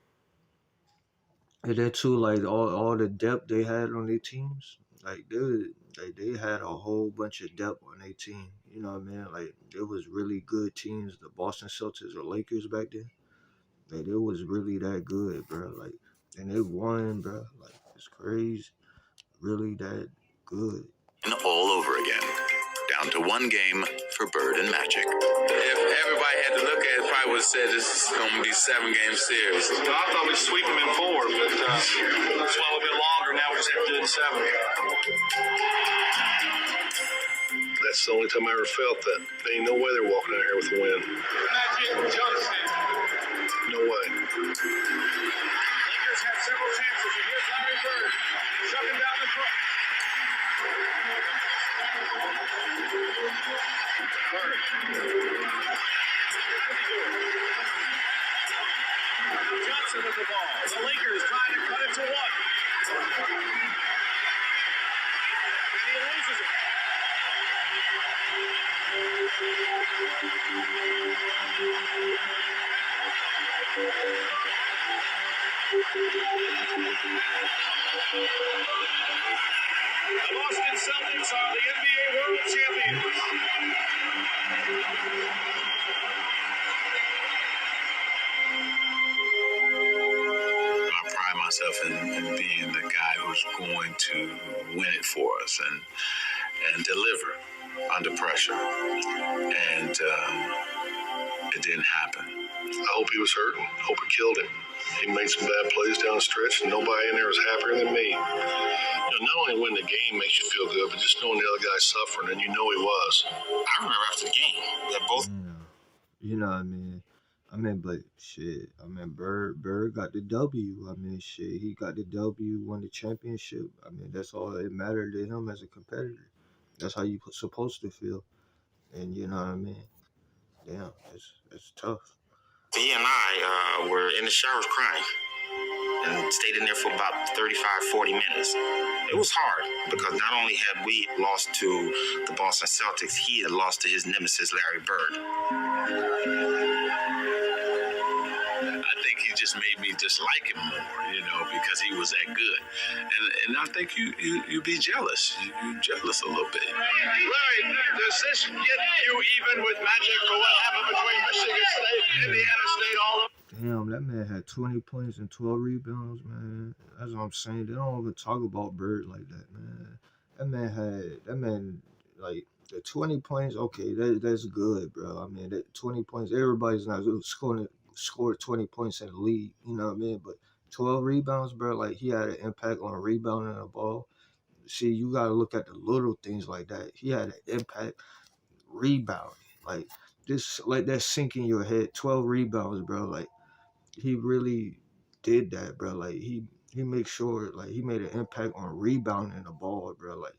And then too, like all the depth they had on their teams, like they had a whole bunch of depth on their team. You know what I mean? Like it was really good teams. The Boston Celtics or Lakers back then, like it was really that good, bro. Like and they won, bro. Like it's crazy, really that good. And all over again, down to one game for Bird and Magic. If everybody had to look at it, probably would have said this is going to be 7-game series. I thought we'd sweep them in 4, but it's went a little bit longer. Now we just have to do it in 7. That's the only time I ever felt that. There ain't no way they're walking out here with a win. Magic Johnson. No way. Lakers have several chances, and here's Larry Bird shoving down the court. Bird. Johnson with the ball. The Lakers trying to cut it to 1. And he loses it. The Boston Celtics are the NBA World Champions. I pride myself in being the guy who's going to win it for us and deliver under pressure. And it didn't happen. I hope he was hurt. I hope it killed him. He made some bad plays down the stretch, and nobody in there was happier than me. Not only winning the game makes you feel good, but just knowing the other guy's suffering, and you know he was. I remember after the game that both. You know what I mean? But shit. Bird got the W. Shit. He got the W, won the championship. That's all that mattered to him as a competitor. That's how you supposed to feel. And you know what I mean? Damn, it's tough. He and I were in the showers crying and stayed in there for about 35, 40 minutes. It was hard because not only had we lost to the Boston Celtics, he had lost to his nemesis, Larry Bird. I think he just just made me dislike him more, you know, because he was that good. And I think you be jealous. You jealous a little bit. Larry, does this get you even with Magic for what happened between Michigan State, Indiana State, all of Damn, that man had 20 points and 12 rebounds, man. That's what I'm saying. They don't even talk about Bird like that, man. That man, like, the 20 points, okay, that's good, bro. I mean, that 20 points, everybody's not scored 20 points in the league, you know what I mean? But 12 rebounds, bro, like, he had an impact on rebounding the ball. See, you got to look at the little things like that. He had an impact rebounding. Like, just let that sink in your head. 12 rebounds, bro. Like, he really did that, bro. Like, he makes sure, like, he made an impact on rebounding the ball, bro. Like,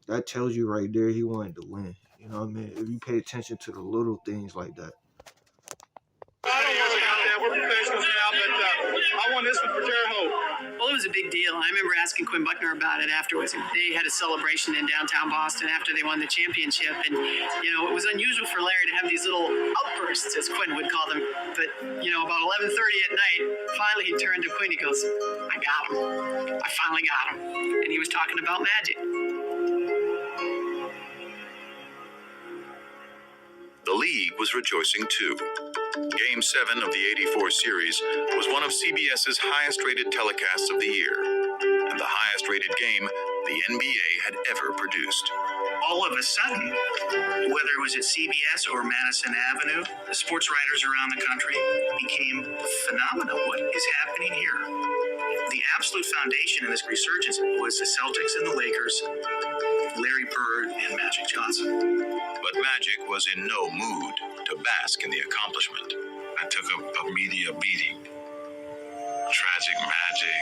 that tells you right there he wanted to win. You know what I mean? If you pay attention to the little things like that. I don't worry about that. We're professionals now, but I won this one for Terre Haute. Well, it was a big deal. I remember asking Quinn Buckner about it afterwards. They had a celebration in downtown Boston after they won the championship. And, you know, it was unusual for Larry to have these little outbursts, as Quinn would call them. But, you know, about 11:30 at night, finally he turned to Quinn. He goes, I got him. I finally got him. And he was talking about Magic. The league was rejoicing too. Game 7 of the '84 series was one of CBS's highest-rated telecasts of the year, and the highest-rated game the NBA had ever produced. All of a sudden, whether it was at CBS or Madison Avenue, the sports writers around the country became phenomenal. What is happening here? The absolute foundation in this resurgence was the Celtics and the Lakers, Larry Bird and Magic Johnson. But Magic was in no mood to bask in the accomplishment. I took a media beating. Tragic Magic.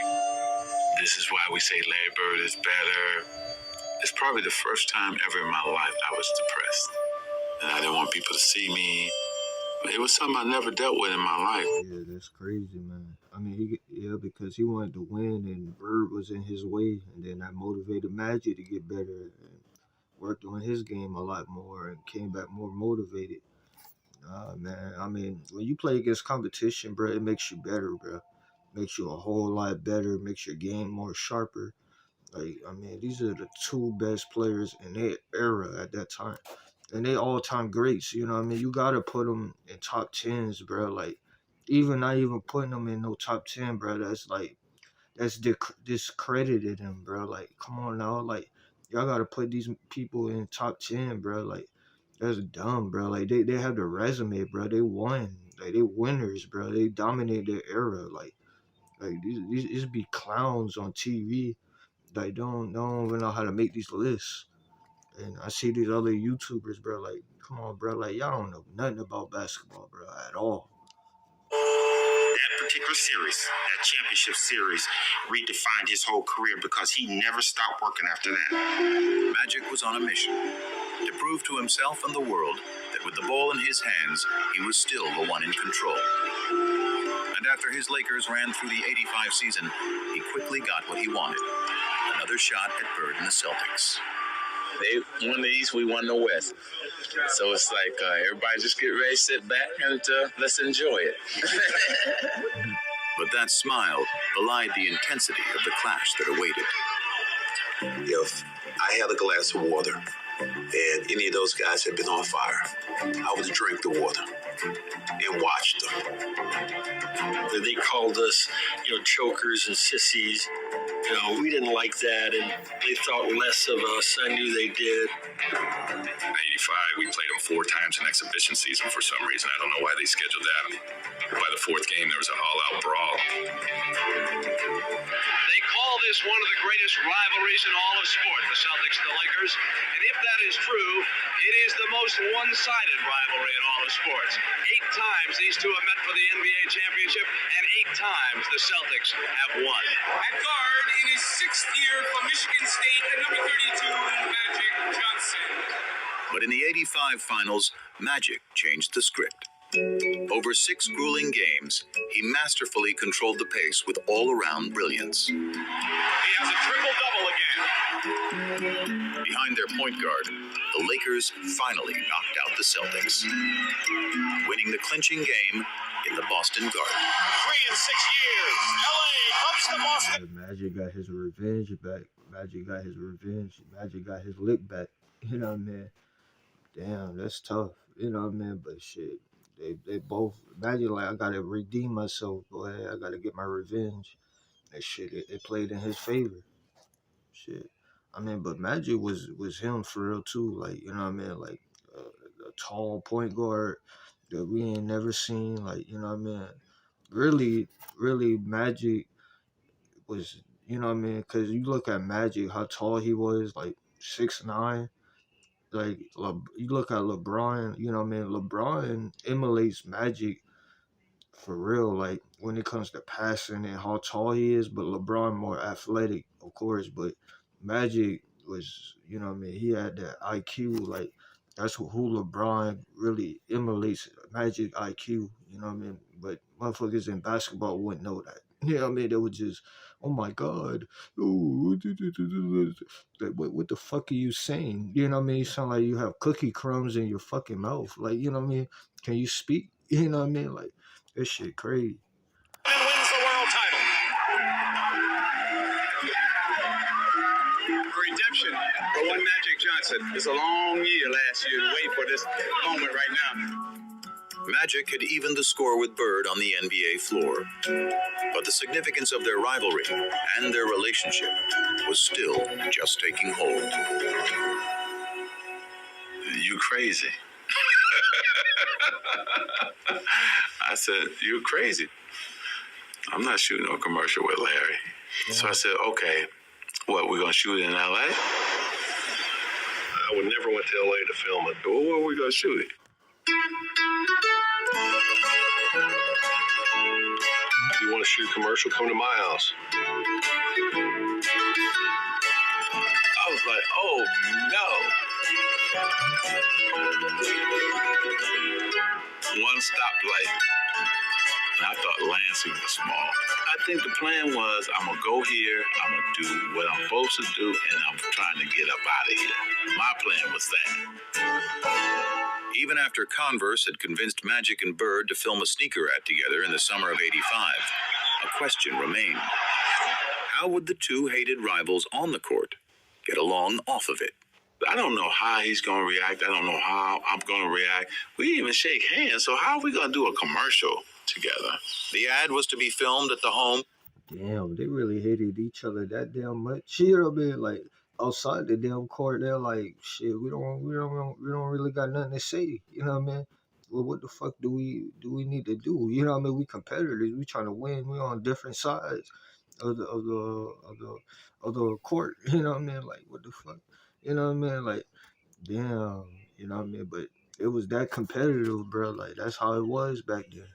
This is why we say Larry Bird is better. It's probably the first time ever in my life I was depressed. And I didn't want people to see me. It was something I never dealt with in my life. Yeah, that's crazy, man. I mean, because he wanted to win and Bird was in his way. And then that motivated Magic to get better and worked on his game a lot more and came back more motivated. Man, I mean, when you play against competition, bro, it makes you better, bro. Makes you a whole lot better, makes your game more sharper. Like, I mean, these are the two best players in their era at that time. And they all-time greats, you know what I mean? You got to put them in top 10s, bro. Like, not even putting them in no top 10, bro, that's discredited them, bro. Like, come on now. Like, y'all got to put these people in top 10, bro. Like, that's dumb, bro. Like, they have the resume, bro. They won. Like, they winners, bro. They dominated their era. Like these be clowns on TV. Like, don't even know how to make these lists. And I see these other YouTubers, bro. Like, come on, bro. Like, y'all don't know nothing about basketball, bro, at all. That particular series, that championship series, redefined his whole career because he never stopped working after that. Magic was on a mission to prove to himself and the world that with the ball in his hands, he was still the one in control. And after his Lakers ran through the '85 season, he quickly got what he wanted. Another shot at Bird and the Celtics. They won the East, we won the West. So it's like everybody just get ready, sit back, and let's enjoy it. But that smile belied the intensity of the clash that awaited. If I had a glass of water and any of those guys had been on fire, I would drink the water and watch them. They called us, chokers and sissies. We didn't like that, and they thought less of us. I knew they did. In '85, we played them 4 times in exhibition season for some reason. I don't know why they scheduled that. By the 4th game, there was an all-out brawl. They call this one of the greatest rivalries in all of sport, the Celtics and the Lakers. And if that is true, it is the most one-sided rivalry in all of sports. 8 times these two have met for the NBA championship, and 8 times the Celtics have won. At guard, in his 6th year from Michigan State, at number 32, Magic Johnson. But in the '85 finals, Magic changed the script. Over 6 grueling games, he masterfully controlled the pace with all-around brilliance. He has a triple-double again. Behind their point guard, the Lakers finally knocked out the Celtics, winning the clinching game in the Boston Garden. 3 in 6 years. LA comes to Boston. Magic got his revenge back. Magic got his revenge. Magic got his lick back. You know what I mean? Damn, that's tough. You know what I mean? But shit, they both Magic like I gotta redeem myself, boy. I gotta get my revenge. That shit, it played in his favor. Shit. I mean, but Magic was him for real too. Like, you know what I mean? Like a tall point guard that we ain't never seen. Like, you know what I mean? Really, Magic was, you know what I mean? Because you look at Magic, how tall he was, like 6'9". Like you look at LeBron, you know what I mean? LeBron emulates Magic for real, like when it comes to passing and how tall he is, but LeBron more athletic, of course. But Magic was, you know what I mean, he had that IQ, like that's who LeBron really emulates, Magic IQ, you know what I mean? But motherfuckers in basketball wouldn't know that. You know what I mean? They would just, oh my God, ooh, like, what the fuck are you saying? You know what I mean? You sound like you have cookie crumbs in your fucking mouth. Like, you know what I mean? Can you speak? You know what I mean? Like, this shit crazy. And wins the world title. Redemption for one Magic Johnson. It's a long year last year to wait for this moment right now. Magic had evened the score with Bird on the NBA floor, but the significance of their rivalry and their relationship was still just taking hold. You crazy. I said, you crazy. I'm not shooting no commercial with Larry. Yeah. So I said, okay, what, we're going to shoot in L.A.? I would never went to L.A. to film it. But where are we going to shoot it? If you want to shoot a commercial, come to my house. I was like, oh, no. One stoplight. And I thought Lansing was small. I think the plan was, I'm going to go here, I'm going to do what I'm supposed to do, and I'm trying to get up out of here. My plan was that. Even after Converse had convinced Magic and Bird to film a sneaker ad together in the summer of '85, a question remained. How would the two hated rivals on the court get along off of it? I don't know how he's going to react. I don't know how I'm going to react. We didn't even shake hands, so how are we going to do a commercial together? The ad was to be filmed at the home. Damn, they really hated each other that damn much. You know what I mean? Like outside the damn court, they're like, shit, we don't really got nothing to say. You know what I mean? Well, what the fuck do we need to do? You know what I mean? We competitors. We trying to win. We on different sides of the court. You know what I mean? Like, what the fuck? You know what I mean? Like, damn. You know what I mean? But it was that competitive, bro. Like, that's how it was back then.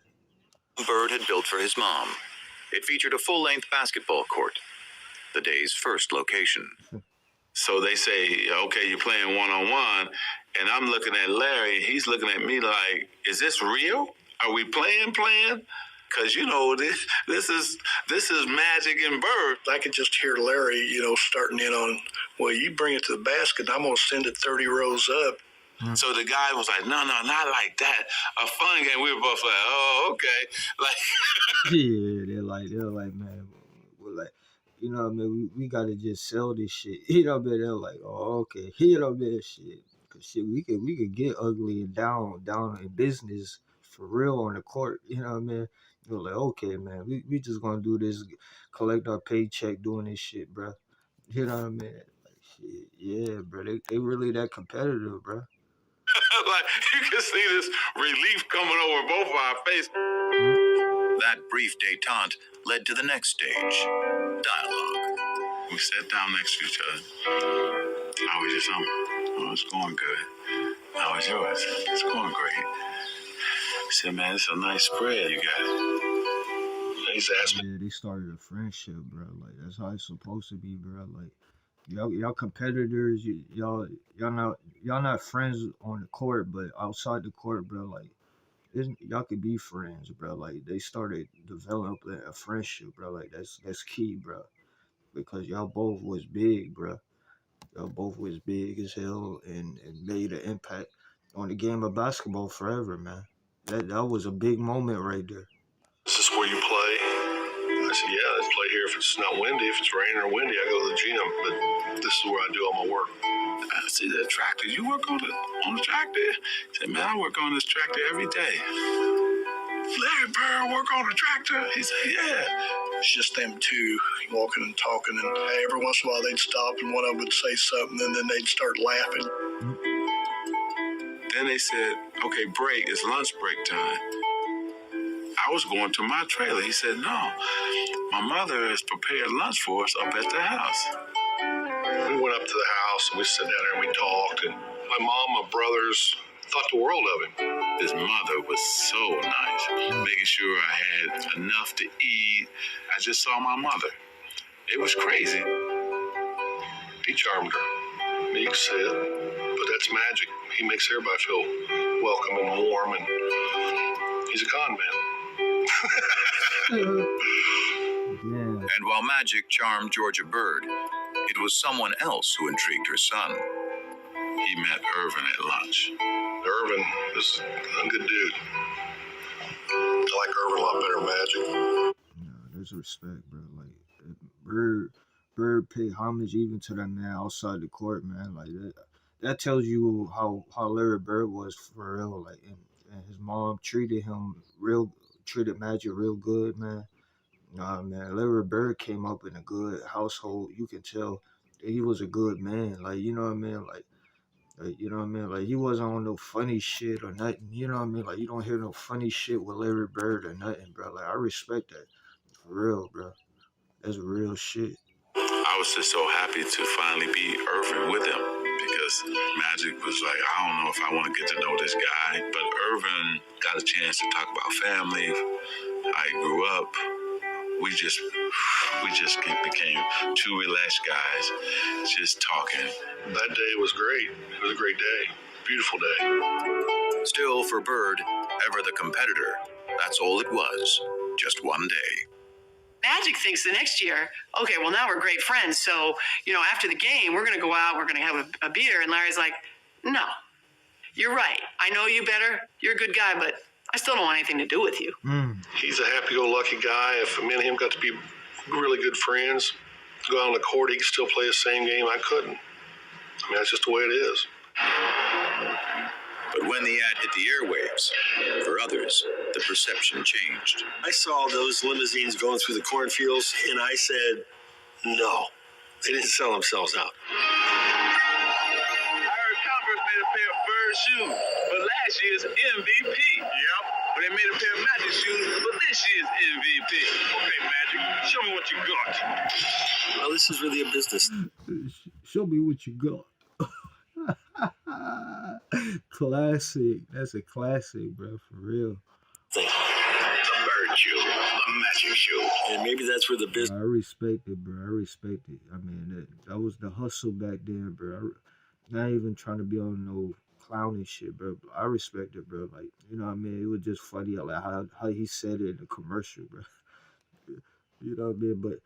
Bird had built for his mom. It featured a full-length basketball court, the day's first location. So they say, okay, you're playing one-on-one, and I'm looking at Larry, and he's looking at me like, is this real? Are we playing? Because, you know, this is Magic and Bird. I could just hear Larry, you know, starting in on, well, you bring it to the basket, I'm going to send it 30 rows up. So the guy was like, no, not like that. A fun game. We were both like, oh, okay. Like, yeah, they're like, man, we're like, you know what I mean? We gotta just sell this shit. You know what I mean? They're like, oh, okay. You know what I mean? Shit, cause shit, we could get ugly and down in business for real on the court. You know what I mean? We're like, okay, man, we just gonna do this, collect our paycheck doing this shit, bro. You know what I mean? Like, shit, yeah, bro. They really that competitive, bro. like, you can see this relief coming over both of our faces. That brief détente led to the next stage, dialogue. We sat down next to each other. How was your summer? Oh, it's going good. How was yours? It's going great. I said, man, it's a nice spread you got. He's asked me. Yeah, they started a friendship, bro. Like, that's how it's supposed to be, bro. Like, y'all competitors, y'all not friends on the court, but outside the court, bro, like y'all could be friends, bro. Like they started developing a friendship, bro. Like that's key, bro. because y'all both was big, bro. Y'all both was big as hell and made an impact on the game of basketball forever, man. That was a big moment right there. Is this where you play? I said, yeah, let's play here if it's not windy. If it's raining or windy, I go to the gym. But this is where I do all my work. I see that tractor. You work on the tractor? He said, man, I work on this tractor every day. Larry Bird work on the tractor? He said, yeah. It's just them two walking and talking, and every once in a while they'd stop and one of them would say something, and then they'd start laughing. Then they said, okay, break, it's lunch break time. I was going to my trailer. He said, no, my mother has prepared lunch for us up at the house. We went up to the house and we sat down there and we talked, and my mom, my brothers thought the world of him. His mother was so nice, making sure I had enough to eat. I just saw my mother. It was crazy. He charmed her. You can say it, but that's magic. He makes everybody feel welcome and warm, and he's a con man. And while Magic charmed Georgia Bird, it was someone else who intrigued her son. He met Irvin at lunch. Irvin is a good dude. I like Irvin a lot better than Magic. There's respect, bro. Like Bird paid homage even to that man outside the court, man. Like that tells you how Larry Bird was for real. Like and his mom treated Magic real good, man. Nah, man, Larry Bird came up in a good household. You can tell he was a good man. Like, you know what I mean? Like, you know what I mean? Like, he wasn't on no funny shit or nothing. You know what I mean? Like, you don't hear no funny shit with Larry Bird or nothing, bro. Like, I respect that. For real, bro. That's real shit. I was just so happy to finally be Irvin with him because Magic was like, I don't know if I want to get to know this guy. But Irvin got a chance to talk about family. I grew up. We just became two relaxed guys, just talking. That day was great. It was a great day. Beautiful day. Still, for Bird, ever the competitor, that's all it was. Just one day. Magic thinks the next year, okay, well, now we're great friends. So, after the game, we're going to go out, we're going to have a beer. And Larry's like, no, you're right. I know you better. You're a good guy, but I still don't want anything to do with you. He's a happy-go-lucky guy. If me and him got to be really good friends, go out on the court, he could still play the same game. I couldn't. I mean, that's just the way it is. But when the ad hit the airwaves, for others, the perception changed. I saw those limousines going through the cornfields, and I said, no, they didn't sell themselves out. Made a pair of Bird shoes for last year's MVP. Yep. But they made a pair of Magic shoes for this year's MVP. Okay, Magic, show me what you got. Well, this is really a business. Show me what you got. Classic. That's a classic, bro, for real. The Bird shoe, the Magic shoe. And maybe that's where the business... I respect it, bro. I respect it. I mean, that was the hustle back then, bro. Not even trying to be on no clowning shit, bro. I respect it, bro. Like, you know what I mean? It was just funny, like how he said it in the commercial, bro. You know what I mean? But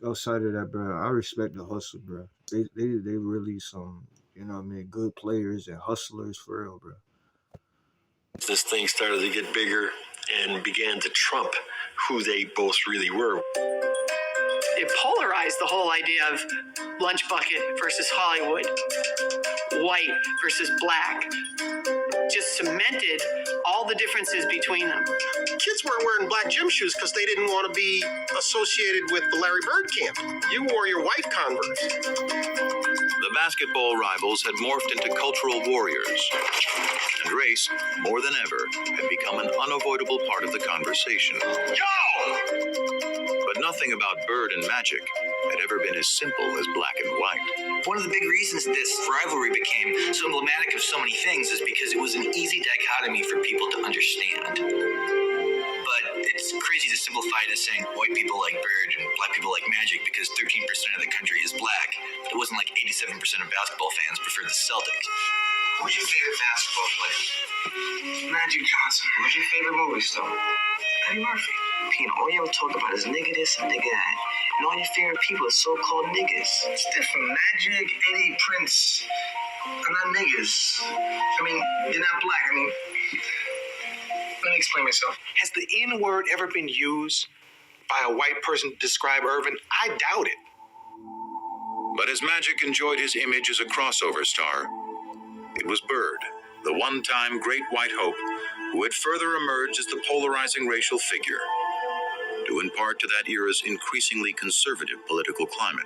outside of that, bro, I respect the hustle, bro. They really some, you know what I mean, good players and hustlers for real, bro. This thing started to get bigger and began to trump who they both really were. It polarized the whole idea of lunch bucket versus Hollywood, white versus black. Just cemented all the differences between them. Kids weren't wearing black gym shoes because they didn't want to be associated with the Larry Bird camp. You wore your white Converse. The basketball rivals had morphed into cultural warriors, and race, more than ever, had become an unavoidable part of the conversation. But nothing about Bird and Magic had ever been as simple as black and white. One of the big reasons this rivalry became so emblematic of so many things is because it was an easy dichotomy for people to understand. But it's crazy to simplify it as saying white people like Bird and black people like Magic because 13% of the country is black. It wasn't like 87% of basketball fans preferred the Celtics. Who's your favorite basketball player? Magic Johnson. Who's your favorite movie star? Eddie Murphy. All you ever talk about is nigga this and nigga that. And all your favorite people are so-called niggas. It's different. Magic, Eddie, Prince, are not niggas. I mean, you're not black. I mean, let me explain myself. Has the N-word ever been used by a white person to describe Irvin? I doubt it. But as Magic enjoyed his image as a crossover star, it was Bird, the one-time great white hope, who had further emerged as the polarizing racial figure, due in part to that era's increasingly conservative political climate.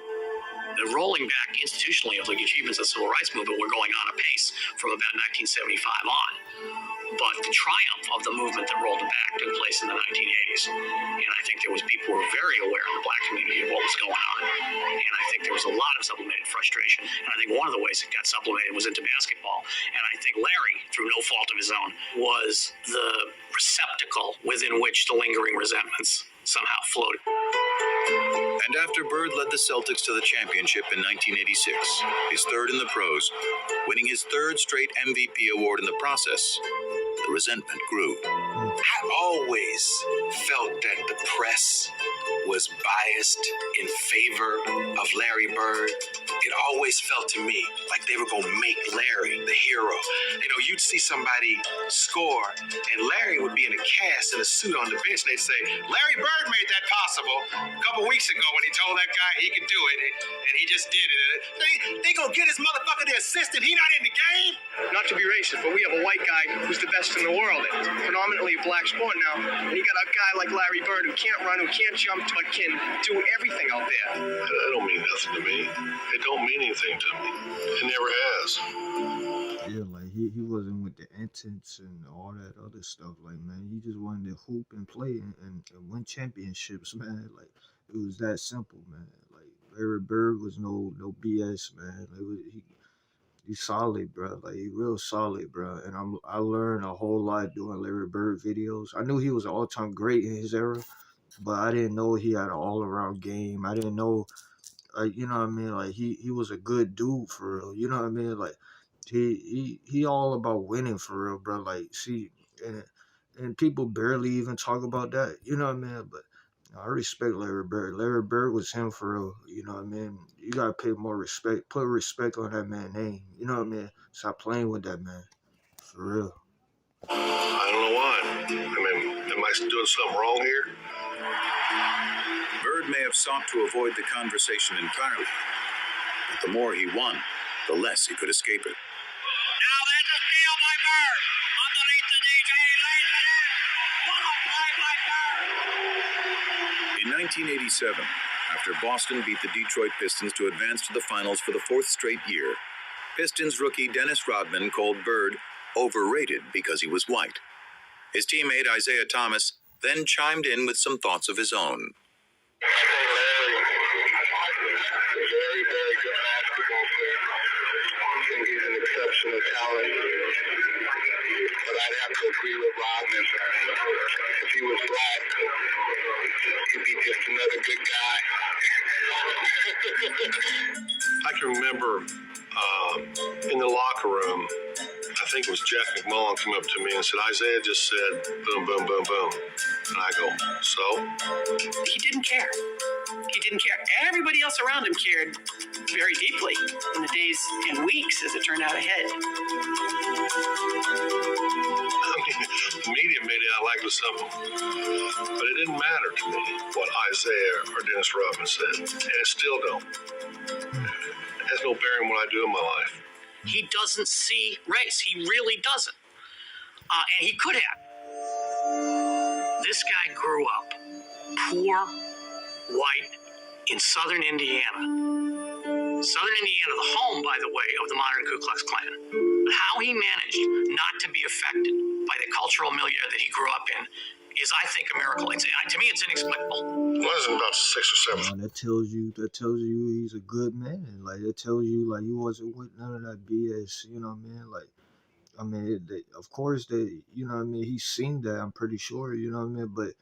The rolling back institutionally of the achievements of the civil rights movement were going on apace from about 1975 on. But the triumph of the movement that rolled it back took place in the 1980s. And I think there was people who were very aware in the black community of what was going on. And I think there was a lot of sublimated frustration. And I think one of the ways it got sublimated was into basketball. And I think Larry, through no fault of his own, was the receptacle within which the lingering resentments somehow floated. And after Bird led the Celtics to the championship in 1986, his third in the pros, winning his third straight MVP award in the process, the resentment grew. I always felt that the press was biased in favor of Larry Bird. It always felt to me like they were going to make Larry the hero. You know, you'd see somebody score, and Larry would be in a cast in a suit on the bench, and they'd say, Larry Bird made that possible a couple weeks ago when he told that guy he could do it, and he just did it. They gonna get his motherfucker the assistant. He not in the game. Not to be racist, but we have a white guy who's the best in the world. It's predominantly a black sport now. And you got a guy like Larry Bird who can't run, who can't jump, but can do everything out there. That don't mean nothing to me. It don't mean anything to me. It never has. Yeah, like he wasn't with the antics and all that other stuff. Like, man, he just wanted to hoop and play and win championships, man. Like, it was that simple, man. Like, Larry Bird was no BS, man. He's solid, bro. Like, he real solid, bro. And I learned a whole lot doing Larry Bird videos. I knew he was an all-time great in his era, but I didn't know he had an all-around game. I didn't know, you know what I mean? Like, he was a good dude for real. You know what I mean? Like, he all about winning for real, bro. Like, see, and people barely even talk about that. You know what I mean? But I respect Larry Bird. Larry Bird was him for real. You know what I mean? You gotta pay more respect. Put respect on that man's name. You know what I mean? Stop playing with that man. For real. I don't know why. I mean, am I doing something wrong here? Bird may have sought to avoid the conversation entirely, but the more he won, the less he could escape it. Now there's a steal by Bird. Underneath the DJ, lays it in. What a play by Bird. In 1987, after Boston beat the Detroit Pistons to advance to the finals for the fourth straight year, Pistons rookie Dennis Rodman called Bird overrated because he was white. His teammate Isaiah Thomas then chimed in with some thoughts of his own. Very, very good basketball player. I think he's an exceptional talent. But I'd have to agree with Rodman. If he was black, he'd be just another good guy. I can remember in the locker room, I think it was Jack McMullen came up to me and said, Isaiah just said, boom, boom, boom, boom. And I go, so? He didn't care. He didn't care. Everybody else around him cared very deeply in the days and weeks, as it turned out, ahead. I mean, the media made it out like it was something. But it didn't matter to me what Isaiah or Dennis Rodman said. And it still don't. It has no bearing on what I do in my life. He doesn't see race. He really doesn't. And he could have. This guy grew up poor, white, in southern Indiana. Southern Indiana, the home, by the way, of the modern Ku Klux Klan. How he managed not to be affected by the cultural milieu that he grew up in is, I think, a miracle. To me, it's inexplicable. It wasn't about 6 or 7. That tells you he's a good man. Like, that tells you, like, he wasn't with none of that BS. You know what I mean? Like, I mean, of course, you know what I mean? He's seen that, I'm pretty sure, you know what I mean? But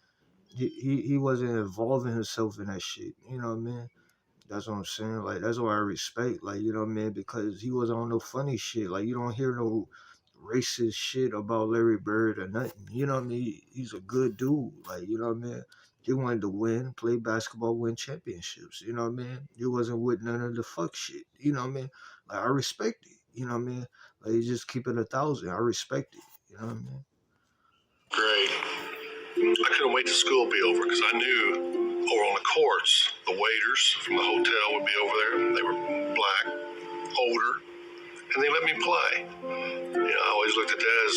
he wasn't involving himself in that shit, you know what I mean? That's what I'm saying. Like, that's what I respect, like, you know what I mean? Because he wasn't on no funny shit. Like, you don't hear no racist shit about Larry Bird or nothing. You know what I mean? He's a good dude. Like, you know what I mean? He wanted to win, play basketball, win championships. You know what I mean? He wasn't with none of the fuck shit. You know what I mean? Like, I respect it. You know what I mean? Like, you just keep it 1,000. I respect it. You know what I mean? Great. I couldn't wait till school be over because I knew over on the courts, the waiters from the hotel would be over there. They were black, older, and they let me play. I always looked at that as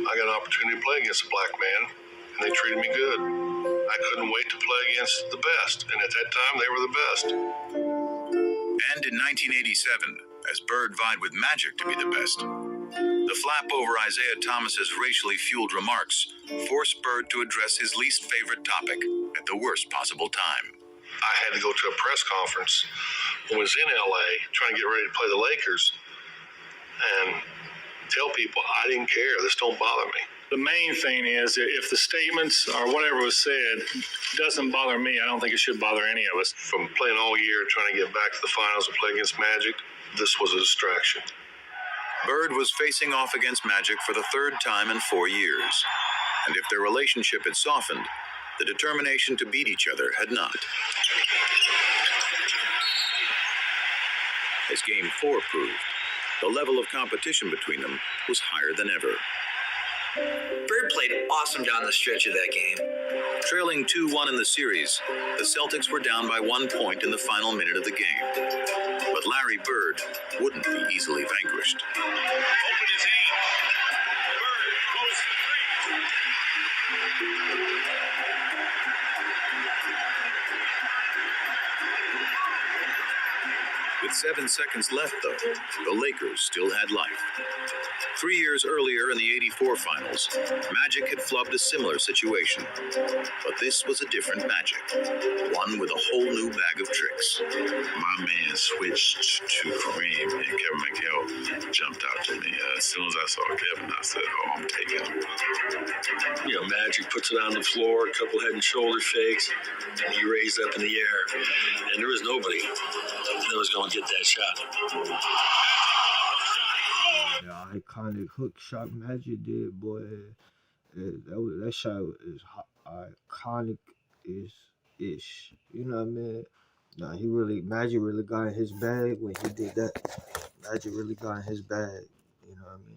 I got an opportunity to play against a black man, and they treated me good. I couldn't wait to play against the best, and at that time, they were the best. And in 1987, as Bird vied with Magic to be the best, the flap over Isaiah Thomas's racially fueled remarks forced Bird to address his least favorite topic at the worst possible time. I had to go to a press conference when I was in LA trying to get ready to play the Lakers and tell people I didn't care. This don't bother me. The main thing is if the statements or whatever was said doesn't bother me, I don't think it should bother any of us. From playing all year, trying to get back to the finals and play against Magic, this was a distraction. Bird was facing off against Magic for the third time in 4 years. And if their relationship had softened, the determination to beat each other had not. As Game 4 proved, the level of competition between them was higher than ever. Bird played awesome down the stretch of that game. Trailing 2-1 in the series, the Celtics were down by 1 point in the final minute of the game. But Larry Bird wouldn't be easily vanquished. Open his aim. Bird goes for three. With 7 seconds left, though, the Lakers still had life. 3 years earlier in the '84 finals, Magic had flubbed a similar situation. But this was a different Magic, one with a whole new bag of tricks. My man switched to Kareem, and Kevin McHale jumped out to me. As soon as I saw Kevin, I said, oh, I'm taking him. Magic puts it on the floor, a couple head and shoulder fakes, and he raised up in the air. And there was nobody that was going to get that shot. Yeah, iconic hook shot Magic did, boy. That shot is iconic ish. You know what I mean? Nah, Magic really got in his bag when he did that. Magic really got in his bag. You know what I mean?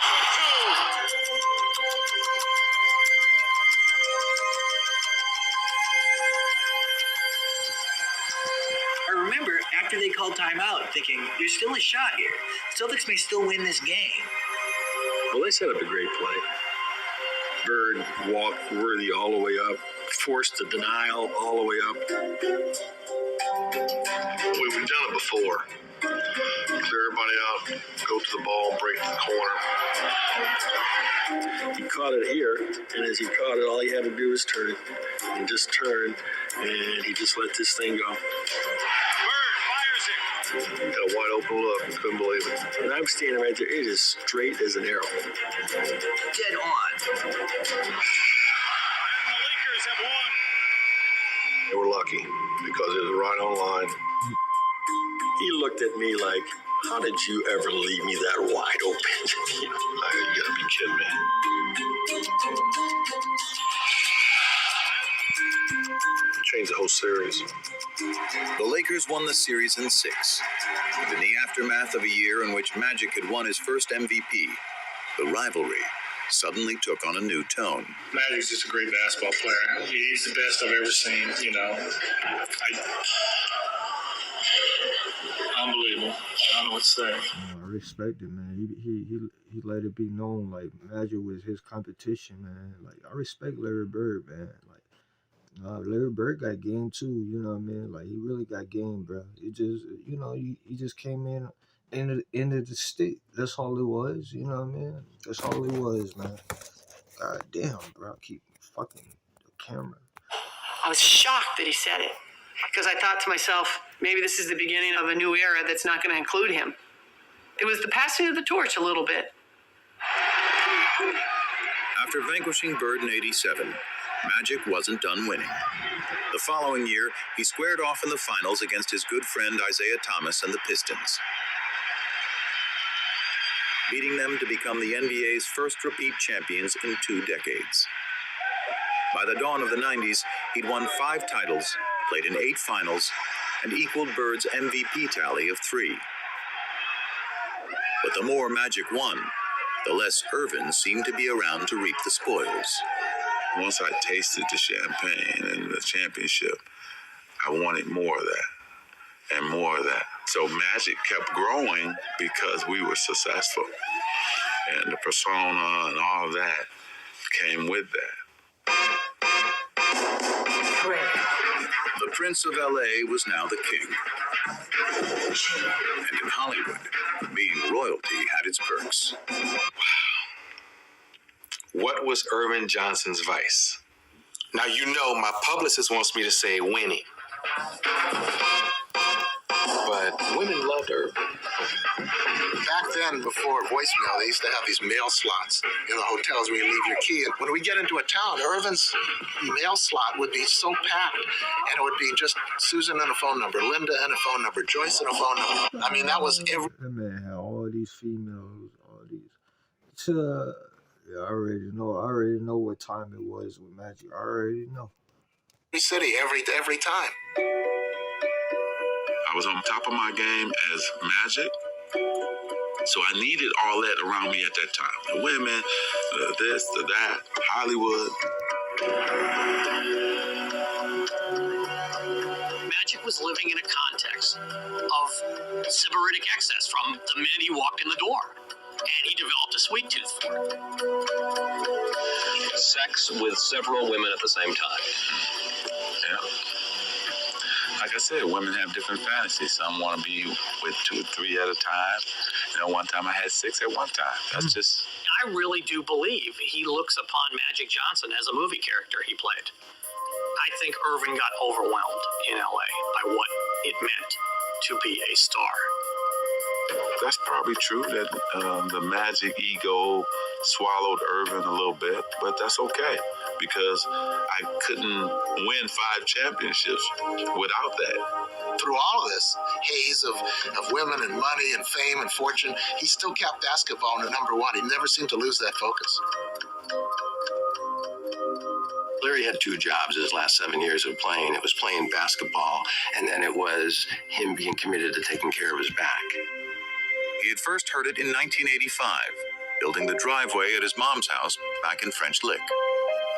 I remember after they called timeout thinking, there's still a shot here. Celtics may still win this game. Well, they set up a great play. Bird walked Worthy all the way up, forced the denial all the way up. We've done it before. Clear everybody out, go to the ball, break the corner. He caught it here, and as he caught it, all he had to do was turn. And just turn, and he just let this thing go. Had a wide open look, couldn't believe it. And I'm standing right there, it is straight as an arrow. Dead on. And the Lakers have won. They were lucky because it was right on line. He looked at me like, how did you ever leave me that wide open? You gotta be kidding me. Changed the whole series. The Lakers won the series in 6. And in the aftermath of a year in which Magic had won his first MVP, the rivalry suddenly took on a new tone. Magic's just a great basketball player. He's the best I've ever seen, Unbelievable. I don't know what to say. I respect it, man. He let it be known, like, Magic was his competition, man. Like, I respect Larry Bird, man. Like, Larry Bird got game too, you know what I mean? Like, he really got game, bro. It just, he just came in into the stick. That's all it was, you know what I mean? That's all it was, man. God damn, bro. I keep fucking the camera. I was shocked that he said it because I thought to myself, maybe this is the beginning of a new era that's not going to include him. It was the passing of the torch a little bit. After vanquishing Bird in '87, Magic wasn't done winning. The following year, he squared off in the finals against his good friend Isaiah Thomas and the Pistons. beating them to become the NBA's first repeat champions in 2 decades. By the dawn of the 90s, he'd won 5 titles, played in 8 finals, and equaled Bird's MVP tally of 3. But the more Magic won, the less Irvin seemed to be around to reap the spoils. Once I tasted the champagne and the championship, I wanted more of that and more of that. So Magic kept growing because we were successful. And the persona and all of that came with that. The Prince of LA was now the king. And in Hollywood, being royalty had its perks. What was Irvin Johnson's vice? Now, you know, my publicist wants me to say winning. But women loved Irvin. Back then, before voicemail, they used to have these mail slots in the hotels where you leave your key. And when we get into a town, Irvin's mail slot would be so packed, and it would be just Susan and a phone number, Linda and a phone number, Joyce and a phone number. I mean, that was every... That man had all these females, all these. Yeah, I already know what time it was with Magic. I already know. city every time. I was on top of my game as Magic, so I needed all that around me at that time. The women, this, the that, Hollywood. Magic was living in a context of sybaritic excess from the minute he walked in the door. And he developed a sweet tooth for it. Sex with several women at the same time. Yeah. Like I said, women have different fantasies. Some want to be with 2 or 3 at a time. You know, one time I had 6 at one time. That's just... I really do believe he looks upon Magic Johnson as a movie character he played. I think Irvin got overwhelmed in LA by what it meant to be a star. That's probably true that the Magic ego swallowed Irvin a little bit, but that's okay because I couldn't win 5 championships without that. Through all of this haze of women and money and fame and fortune, he still kept basketball in number 1. He never seemed to lose that focus. Larry had 2 jobs his last 7 years of playing. It was playing basketball, and then it was him being committed to taking care of his back. He had first heard it in 1985, building the driveway at his mom's house back in French Lick.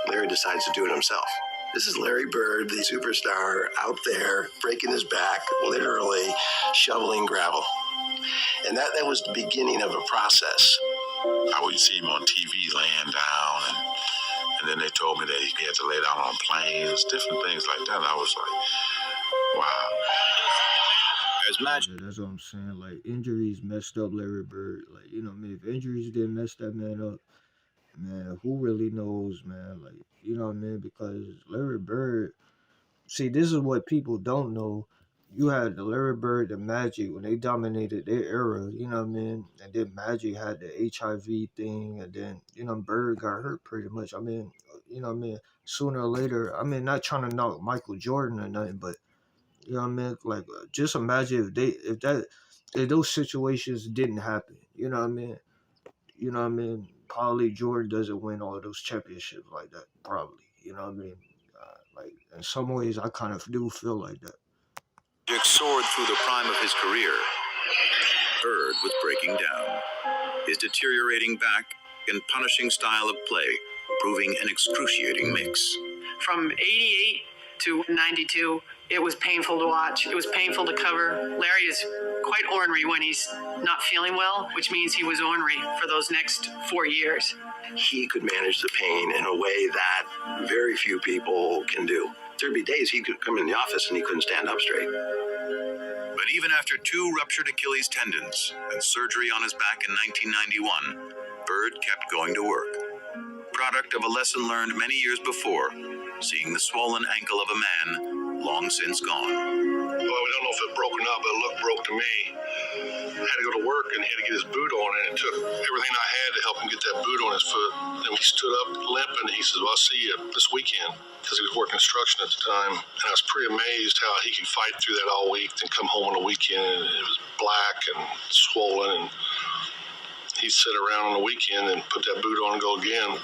Larry decides to do it himself. This is Larry Bird, the superstar, out there breaking his back, literally shoveling gravel. And that was the beginning of a process. I would see him on TV laying down, and then they told me that he had to lay down on planes, different things like that. And I was like, wow. Yeah, that's what I'm saying. Like, injuries messed up Larry Bird. Like, you know what I mean? If injuries didn't mess that man up, man, who really knows, man? Like, you know what I mean? Because Larry Bird, see, this is what people don't know. You had the Larry Bird, the Magic, when they dominated their era, you know what I mean? And then Magic had the HIV thing, and then, you know, Bird got hurt pretty much. I mean, you know what I mean? Sooner or later, I mean, not trying to knock Michael Jordan or nothing, but you know what I mean? Like, just imagine if those situations didn't happen. You know what I mean? You know what I mean? Probably Jordan doesn't win all those championships like that. Probably. You know what I mean? Like, in some ways, I kind of do feel like that. Magic soared through the prime of his career. Bird was breaking down. His deteriorating back and punishing style of play proving an excruciating mix. From 88 to 92, it was painful to watch. It was painful to cover. Larry is quite ornery when he's not feeling well, which means he was ornery for those next 4 years. He could manage the pain in a way that very few people can do. There'd be days he could come in the office and he couldn't stand up straight. But even after 2 ruptured Achilles tendons and surgery on his back in 1991, Bird kept going to work. Product of a lesson learned many years before, seeing the swollen ankle of a man long since gone. Well, we don't know if it broke or not, but it looked broke to me. I had to go to work and he had to get his boot on, and it took everything I had to help him get that boot on his foot. And he stood up limping, and he said, well, I'll see you this weekend, because he was working construction at the time. And I was pretty amazed how he could fight through that all week, then come home on the weekend, and it was black and swollen, and He'd sit around on the weekend and put that boot on and go again.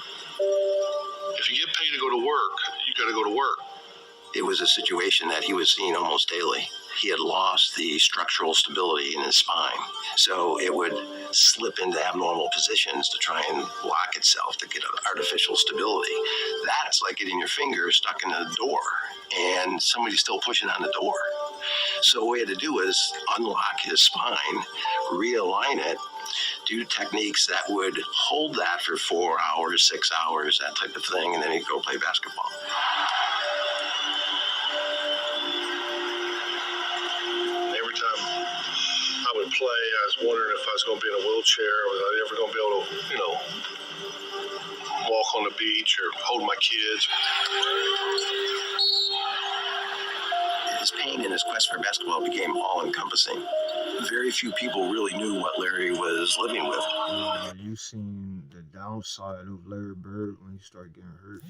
If you get paid to go to work, you got to go to work. It was a situation that he was seeing almost daily. He had lost the structural stability in his spine, so it would slip into abnormal positions to try and lock itself to get artificial stability. That's like getting your finger stuck in a door and somebody's still pushing on the door. So what we had to do was unlock his spine, realign it, do techniques that would hold that for 4 hours, 6 hours, that type of thing, and then he'd go play basketball. Every time I would play, I was wondering if I was going to be in a wheelchair, or was I ever going to be able to, walk on the beach or hold my kids. His pain and his quest for basketball became all-encompassing. Very few people really knew what Larry was living with. You seen the downside of Larry Bird when he started getting hurt.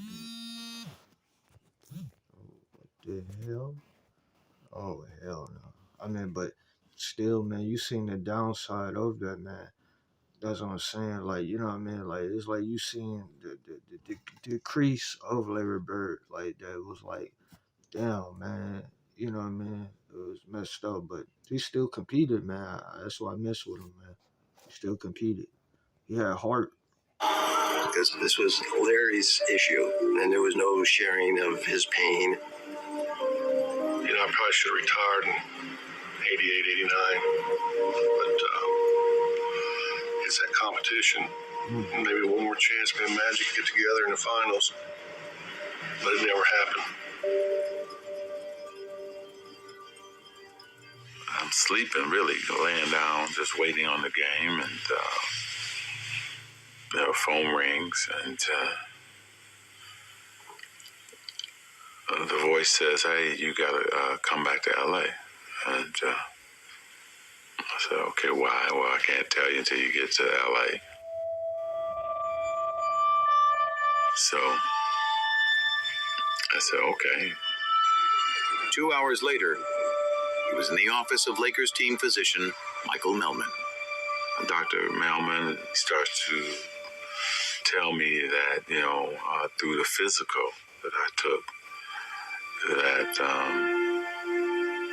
What the hell? Oh, hell no. I mean, but still, man, you seen the downside of that, man. That's what I'm saying. Like, you know what I mean? Like, it's like you seen the decrease of Larry Bird. Like, that was like, damn, man. You know what I mean? It was messed up, but he still competed, man. That's why I mess with him, man. He still competed. He had heart. Because this was Larry's issue, and there was no sharing of his pain. I probably should have retired in 88, 89. But it's that competition. Maybe one more chance, me and Magic get together in the finals. But it never happened. I'm sleeping, really, laying down, just waiting on the game, and the phone rings, and the voice says, "Hey, you gotta come back to LA." And I said, "Okay, why?" "Well, I can't tell you until you get to LA." So I said, "Okay." 2 hours later, he was in the office of Lakers team physician Michael Melman. Dr. Melman starts to tell me that, through the physical that I took, that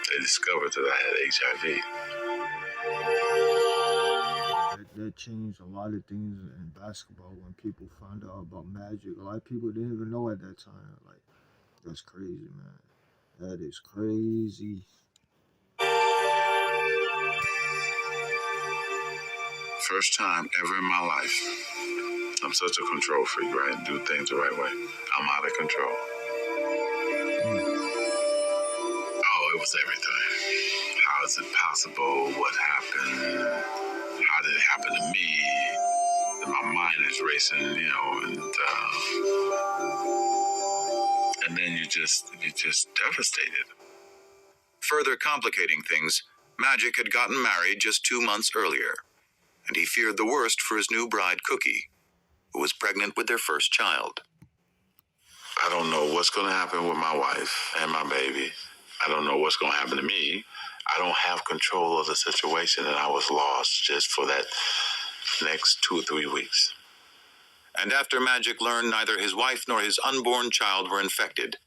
they discovered that I had HIV. That changed a lot of things in basketball when people found out about Magic. A lot of people didn't even know at that time. Like, that's crazy, man. That is crazy. First time ever in my life. I'm such a control freak, right? Do things the right way. I'm out of control. Oh, it was everything. How is it possible? What happened? How did it happen to me? And my mind is racing, and then you're just devastated. Further complicating things, Magic had gotten married just 2 months earlier, and he feared the worst for his new bride, Cookie, who was pregnant with their first child. I don't know what's going to happen with my wife and my baby. I don't know what's going to happen to me. I don't have control of the situation, and I was lost just for that next 2 or 3 weeks. And after Magic learned neither his wife nor his unborn child were infected,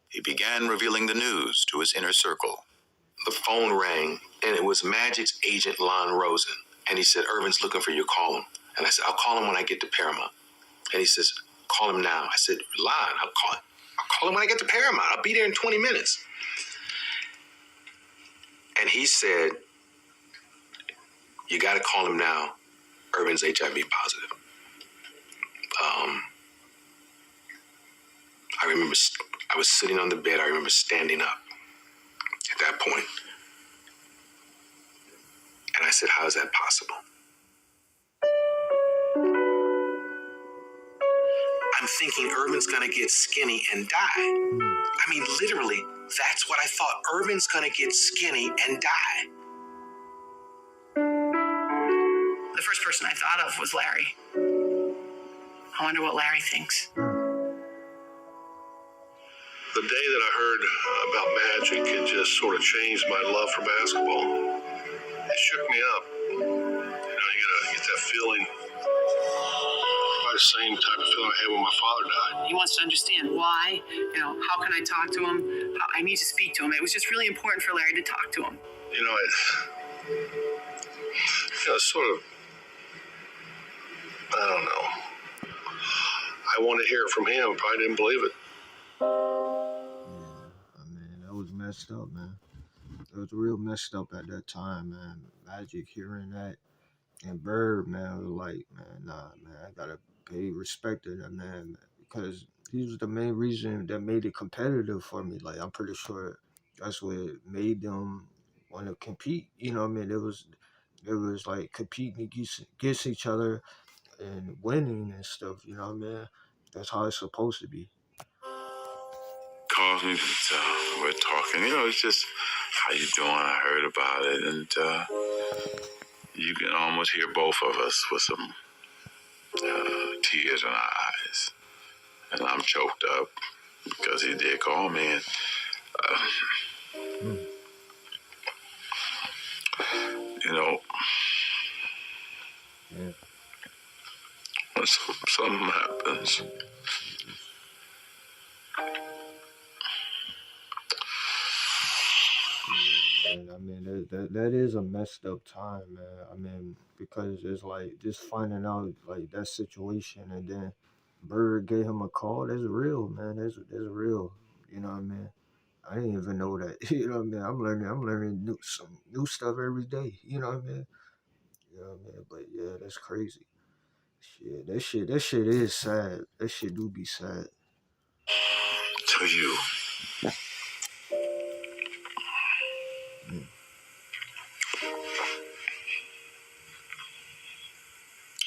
he began revealing the news to his inner circle. The phone rang, and it was Magic's agent, Lon Rosen. And he said, "Irvin's looking for you, call him." And I said, "I'll call him when I get to Paramount." And he says, "Call him now." I said, "Lon, I'll call him when I get to Paramount. I'll be there in 20 minutes. And he said, "You got to call him now. Irvin's HIV positive." I remember I was sitting on the bed. I remember standing up at that point. And I said, "How is that possible?" I'm thinking Irvin's going to get skinny and die. I mean, literally, that's what I thought. Irvin's going to get skinny and die. The first person I thought of was Larry. I wonder what Larry thinks. The day that I heard about Magic, it just sort of changed my love for basketball. It shook me up. You get that feeling, probably the same type of feeling I had when my father died. He wants to understand why, how can I talk to him? I need to speak to him. It was just really important for Larry to talk to him. It's sort of, I don't know. I wanted to hear it from him. Probably didn't believe it. Yeah, that was messed up, man. It was real messed up at that time, man. Magic hearing that. And Bird, man, was like, man, nah, man, I gotta pay respect to that man, because he was the main reason that made it competitive for me. Like, I'm pretty sure that's what made them want to compete. You know what I mean? It was like competing against each other and winning and stuff. You know what I mean? That's how it's supposed to be. Calls me, we're talking. It's just, how you doing? I heard about it, and you can almost hear both of us with some tears in our eyes, and I'm choked up because he did call me, and when something happens, That is a messed up time, man. Because it's like just finding out like that situation, and then Bird gave him a call. That's real, man. That's real. You know what I mean? I didn't even know that. You know what I mean? I'm learning some new stuff every day. You know what I mean? You know what I mean? But yeah, that's crazy. That shit is sad. That shit do be sad. to you.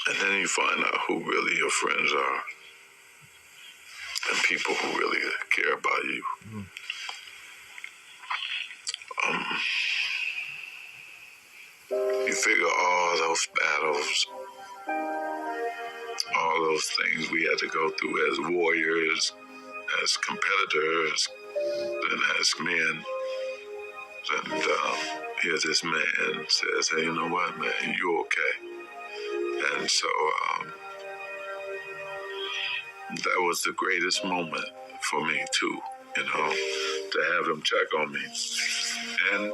And then you find out who really your friends are and people who really care about you. You figure all those battles, all those things we had to go through as warriors, as competitors, and as men. And here this man says, hey, you know what, man, you're okay. And so that was the greatest moment for me too, to have him check on me and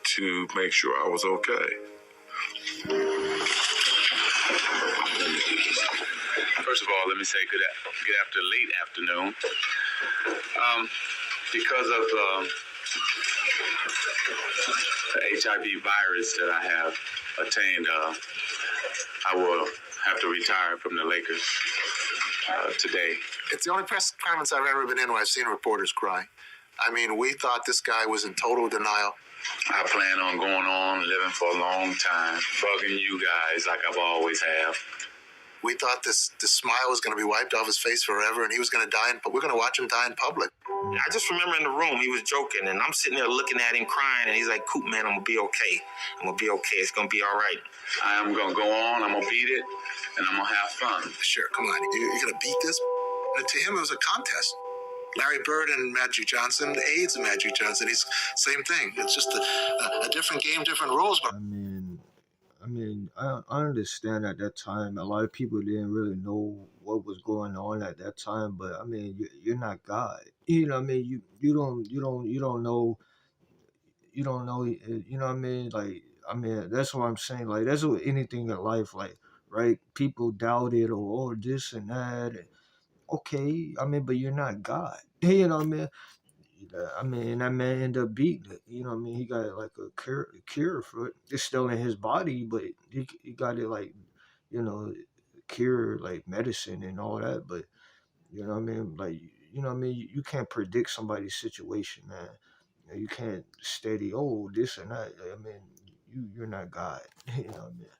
to make sure I was okay. First of all, let me say good late afternoon. Because of the HIV virus that I have attained, I will have to retire from the Lakers today. It's the only press conference I've ever been in where I've seen reporters cry. I mean, we thought this guy was in total denial. I plan on going on living for a long time, bugging you guys like I've always have. We thought this smile was going to be wiped off his face forever, and he was going to die, but we're going to watch him die in public. I just remember in the room, he was joking, and I'm sitting there looking at him crying, and he's like, Coop, man, I'm going to be okay. I'm going to be okay. It's going to be all right. I am going to go on. I'm going to beat it, and I'm going to have fun. Sure, come on. You're going to beat this? And to him, it was a contest. Larry Bird and Magic Johnson, AIDS and Magic Johnson, it's same thing. It's just a different game, different rules. But I understand at that time a lot of people didn't really know what was going on at that time, but I mean, you're not God. You know what I mean? You don't know. You don't know. You know what I mean? Like, I mean, that's what I'm saying. Like, that's what anything in life, like, right? People doubt it or this and that. And, okay, I mean, but you're not God. You know what I mean? I mean, that man ended up beating it. You know what I mean? He got like a cure for it. It's still in his body, but he got it like, cure, like medicine and all that. But, you know what I mean? Like, you know what I mean? You can't predict somebody's situation, man. You can't steady, this and that. I mean, you're not God. You know what I mean?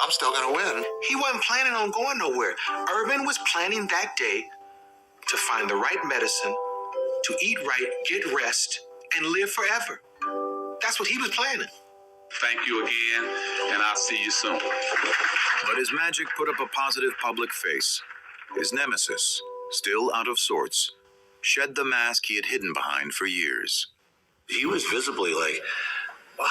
I'm still going to win. He wasn't planning on going nowhere. Urban was planning that day to find the right medicine, to eat right, get rest, and live forever. That's what he was planning. Thank you again, and I'll see you soon. But as Magic put up a positive public face, his nemesis, still out of sorts, shed the mask he had hidden behind for years. He was visibly like, wow,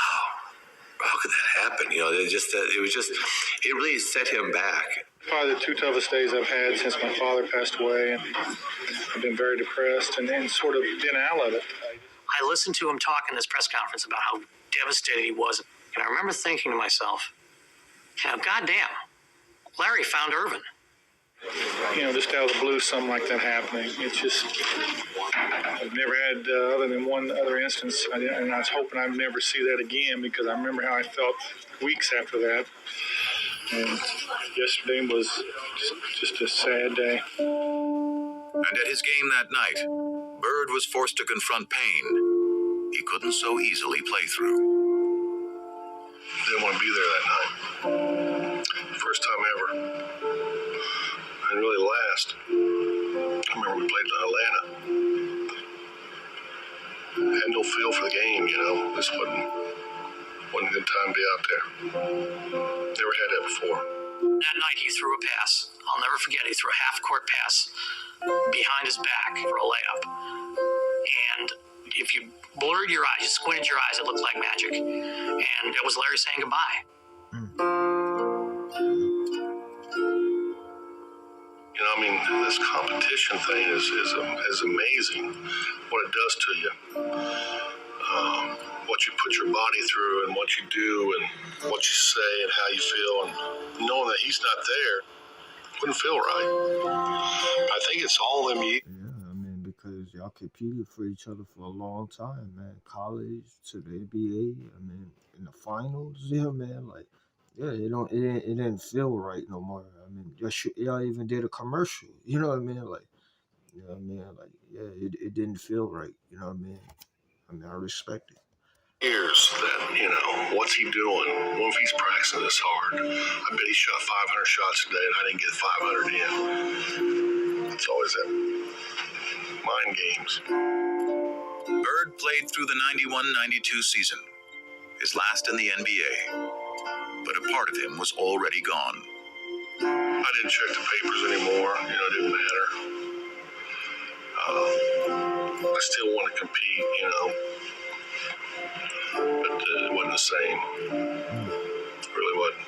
how could that happen? You know, it really set him back. Probably the two toughest days I've had since my father passed away, and I've been very depressed and sort of been out of it. I listened to him talk in this press conference about how devastated he was, and I remember thinking to myself, goddamn, Larry found Irvin. You know, just out of the blue, something like that happening. It's just, I've never had, other than one other instance, and I was hoping I'd never see that again, because I remember how I felt weeks after that. And yesterday was just a sad day. And at his game that night, Bird was forced to confront pain he couldn't so easily play through. Didn't want to be there that night. First time ever. And really last. I remember we played in Atlanta. Had no feel for the game, you know. This wasn't a good time to be out there. Never had that before. That night he threw a pass. I'll never forget, he threw a half-court pass behind his back for a layup. And if you blurred your eyes, you squinted your eyes, it looked like magic. And it was Larry saying goodbye. You know, I mean, this competition thing is amazing. What it does to you. What you put your body through and what you do and what you say and how you feel. And knowing that he's not there wouldn't feel right. I think it's all them years. Yeah, I mean, because y'all competed for each other for a long time, man. College to the NBA, I mean, in the finals, yeah, man, like, yeah, it didn't feel right no more. I mean, y'all even did a commercial, you know what I mean? Like, you know what I mean? Like, yeah, it didn't feel right, you know what I mean, I respect it. Years that, you know, what's he doing? What if he's practicing this hard? I bet he shot 500 shots a day and I didn't get 500 in. It's always that mind games. Bird played through the 91-92 season, his last in the NBA, but a part of him was already gone. I didn't check the papers anymore. You know, it didn't matter. I still want to compete, you know. But it wasn't the same. It really wasn't.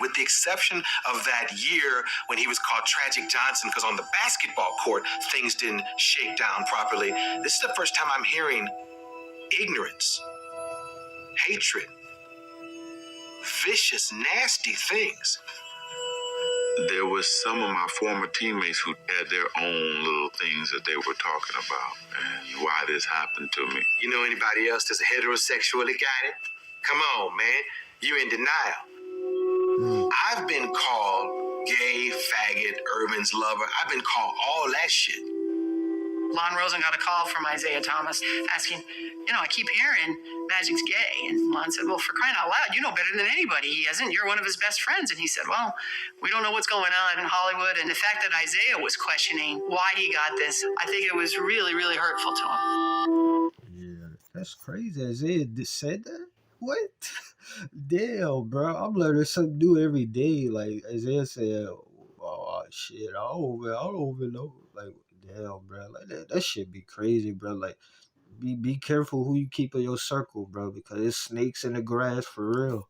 With the exception of that year when he was called Tragic Johnson, because on the basketball court, things didn't shake down properly, this is the first time I'm hearing ignorance, hatred, vicious, nasty things. There was some of my former teammates who had their own little things that they were talking about and why this happened to me. You know anybody else that's heterosexually got it? Come on, man. You in denial. I've been called gay, faggot, Irvin's lover. I've been called all that shit. Lon Rosen got a call from Isaiah Thomas asking, I keep hearing Magic's gay. And Lon said, well, for crying out loud, you know better than anybody he isn't. You're one of his best friends. And he said, well, we don't know what's going on in Hollywood. And the fact that Isaiah was questioning why he got this, I think it was really, really hurtful to him. Yeah, that's crazy. Isaiah said that? What? Damn, bro. I'm learning something new every day. Like Isaiah said, oh shit, I don't even know. Like, damn, bro. Like that shit be crazy, bro. Like, be careful who you keep in your circle, bro, because it's snakes in the grass for real.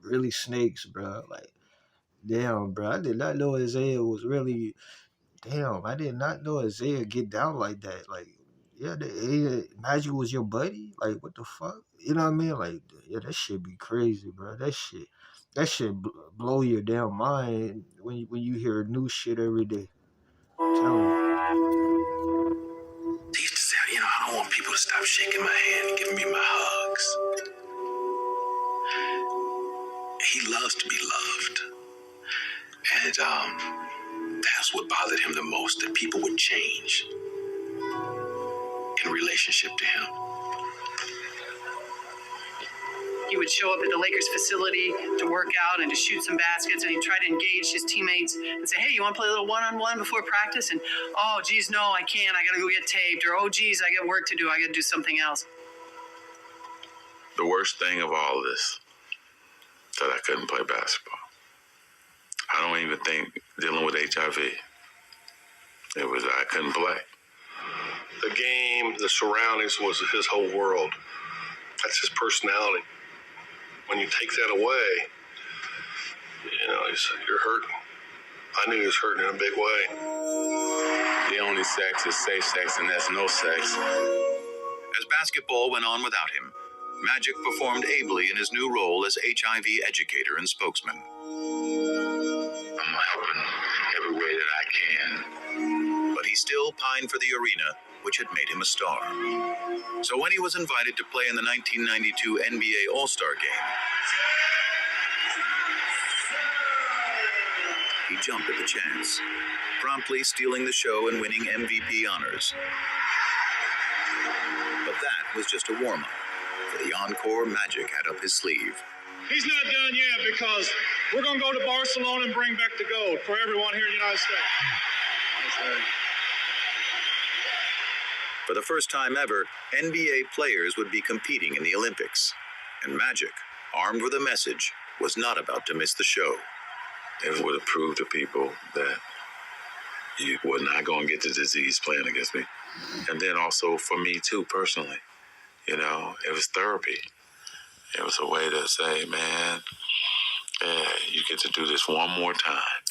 Really snakes, bro. Like, damn, bro. I did not know Isaiah was really. Damn, I did not know Isaiah get down like that. Like, yeah, Magic was your buddy. Like, what the fuck? You know what I mean? Like, yeah, that shit be crazy, bro. That shit blow your damn mind when you hear new shit every day. I'm telling you. He used to say, I don't want people to stop shaking my hand and giving me my hugs. He loves to be loved. And that's what bothered him the most, that people would change in relationship to him. He would show up at the Lakers facility to work out and to shoot some baskets, and he'd try to engage his teammates and say, hey, you want to play a little one-on-one before practice? And, oh, geez, no, I can't. I got to go get taped. Or, oh, geez, I got work to do. I got to do something else. The worst thing of all this, that I couldn't play basketball. I don't even think dealing with HIV. I couldn't play. The game, the surroundings was his whole world. That's his personality. When you take that away, you're hurting. I knew he was hurting in a big way. The only sex is safe sex, and that's no sex. As basketball went on without him, Magic performed ably in his new role as HIV educator and spokesman. I'm helping every way that I can. But he still pined for the arena, which had made him a star. So when he was invited to play in the 1992 NBA All-Star game, he jumped at the chance, promptly stealing the show and winning MVP honors. But that was just a warm-up. For the encore, Magic had up his sleeve. He's not done yet because we're going to go to Barcelona and bring back the gold for everyone here in the United States. For the first time ever, NBA players would be competing in the Olympics. And Magic, armed with a message, was not about to miss the show. It would have proved to people that you were not going to get the disease playing against me. And then also for me too, personally, it was therapy. It was a way to say, man, you get to do this one more time.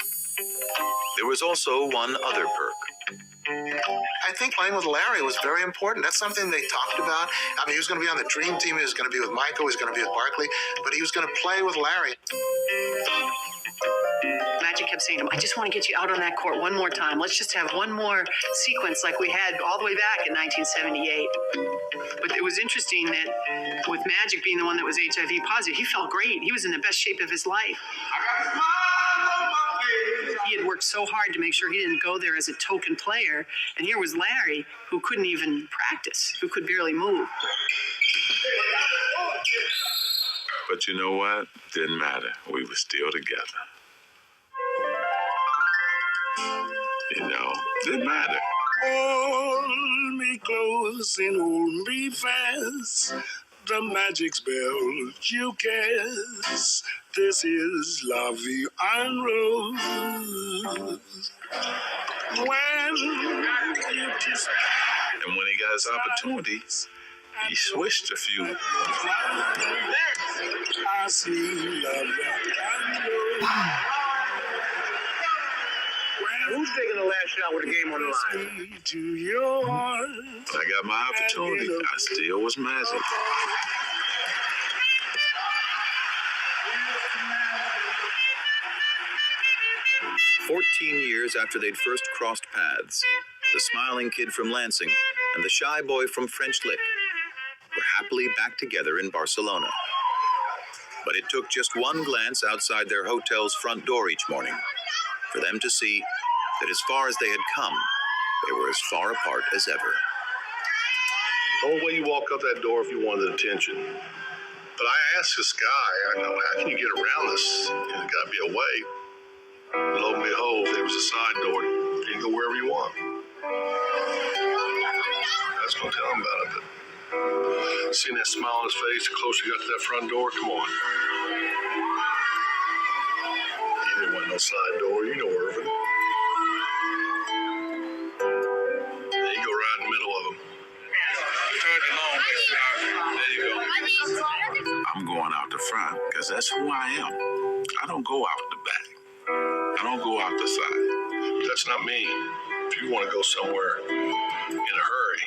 There was also one other perk. I think playing with Larry was very important. That's something they talked about. I mean, he was going to be on the dream team. He was going to be with Michael. He was going to be with Barkley. But he was going to play with Larry. Magic kept saying to him, I just want to get you out on that court one more time. Let's just have one more sequence like we had all the way back in 1978. But it was interesting that with Magic being the one that was HIV positive, he felt great. He was in the best shape of his life. He had worked so hard to make sure he didn't go there as a token player. And here was Larry, who couldn't even practice, who could barely move. But you know what? Didn't matter. We were still together. Didn't matter. Hold me close and hold me fast. The magic spell you cast. This is La Vie en Rose. When you kiss me. And when he got his opportunities, he switched a few. I see La Vie en Rose. Who's taking the last shot with the game on the line? To your heart. When I got my opportunity, I still was Magic. "14 years after they'd first crossed paths, the smiling kid from Lansing and the shy boy from French Lick were happily back together in Barcelona. But it took just one glance outside their hotel's front door each morning for them to see that as far as they had come, they were as far apart as ever. The only way you walk up that door if you wanted attention. But I asked this guy, how can you get around this? There's got to be a way. Lo and behold, there was a side door. You can go wherever you want. I was going to tell him about it, but seeing that smile on his face, the closer you got to that front door, come on. You didn't want no side door, Irvin. There you go right in the middle of them. There you go. I'm going out the front because that's who I am. I don't go out the back. I don't go out the side. That's not me. If you want to go somewhere in a hurry,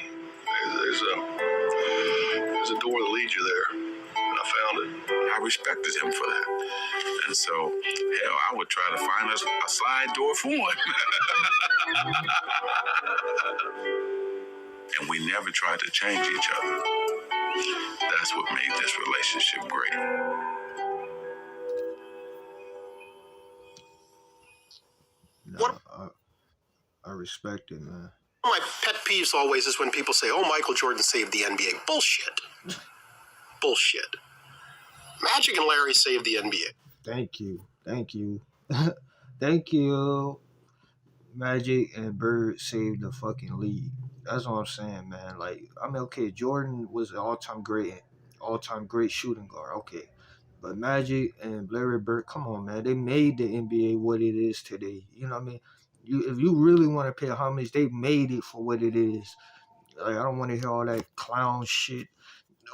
there's a door that leads you there. And I found it. I respected him for that. And so, hell, I would try to find a side door for him. And we never tried to change each other. That's what made this relationship great. I respect it, man. My pet peeves always is when people say, oh, Michael Jordan saved the NBA. Bullshit. Bullshit. Magic and Larry saved the NBA. Thank you. Thank you. Magic and Bird saved the fucking league. That's what I'm saying, man. Okay, Jordan was an all-time great shooting guard. Okay. But Magic and Larry Bird, come on, man. They made the NBA what it is today. You know what I mean? If you really want to pay homage, they made it for what it is. Like, I don't want to hear all that clown shit.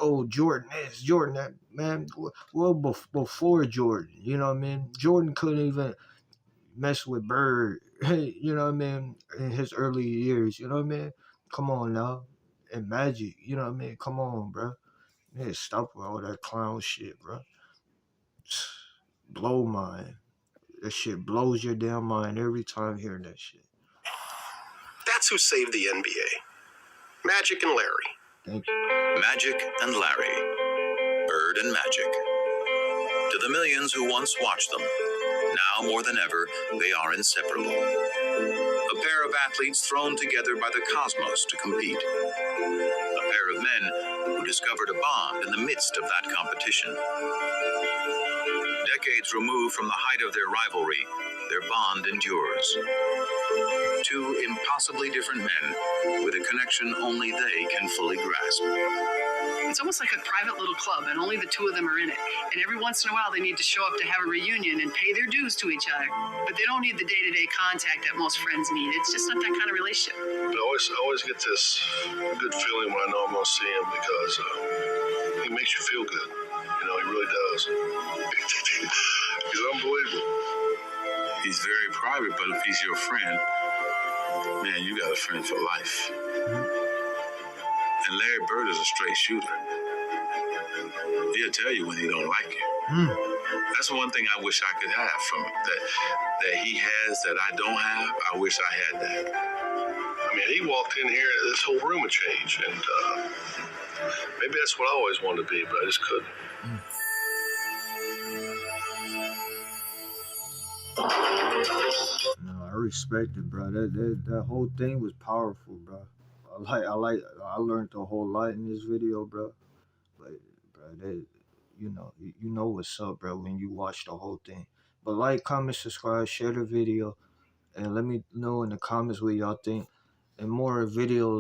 Oh, Jordan this, Jordan that, man. Well, before Jordan, you know what I mean? Jordan couldn't even mess with Bird, you know what I mean, in his early years, you know what I mean? Come on now. And Magic, you know what I mean? Come on, bro. Man, stop with all that clown shit, bro. Blow mine. That shit blows your damn mind every time hearing that shit. That's who saved the NBA. Magic and Larry. Thank you. Magic and Larry. Bird and Magic. To the millions who once watched them, now more than ever, they are inseparable. A pair of athletes thrown together by the cosmos to compete. A pair of men who discovered a bond in the midst of that competition. Decades removed from the height of their rivalry, their bond endures. Two impossibly different men with a connection only they can fully grasp. It's almost like a private little club, and only the two of them are in it. And every once in a while, they need to show up to have a reunion and pay their dues to each other. But they don't need the day-to-day contact that most friends need. It's just not that kind of relationship. But I always get this good feeling when I know I'm going to see him because he makes you feel good. You know, he really does. He's unbelievable. He's very private, but if he's your friend, man, you got a friend for life. And Larry Bird is a straight shooter. He'll tell you when he don't like you. That's one thing I wish I could have from him, that he has that I don't have. I wish I had that. I mean, he walked in here, this whole room had changed, and maybe that's what I always wanted to be, but I just couldn't. No, I respect it, bro. That whole thing was powerful, bro. I learned a whole lot in this video, bro. But, bro, you know what's up, bro, when you watch the whole thing. But like, comment, subscribe, share the video, and let me know in the comments what y'all think, and more videos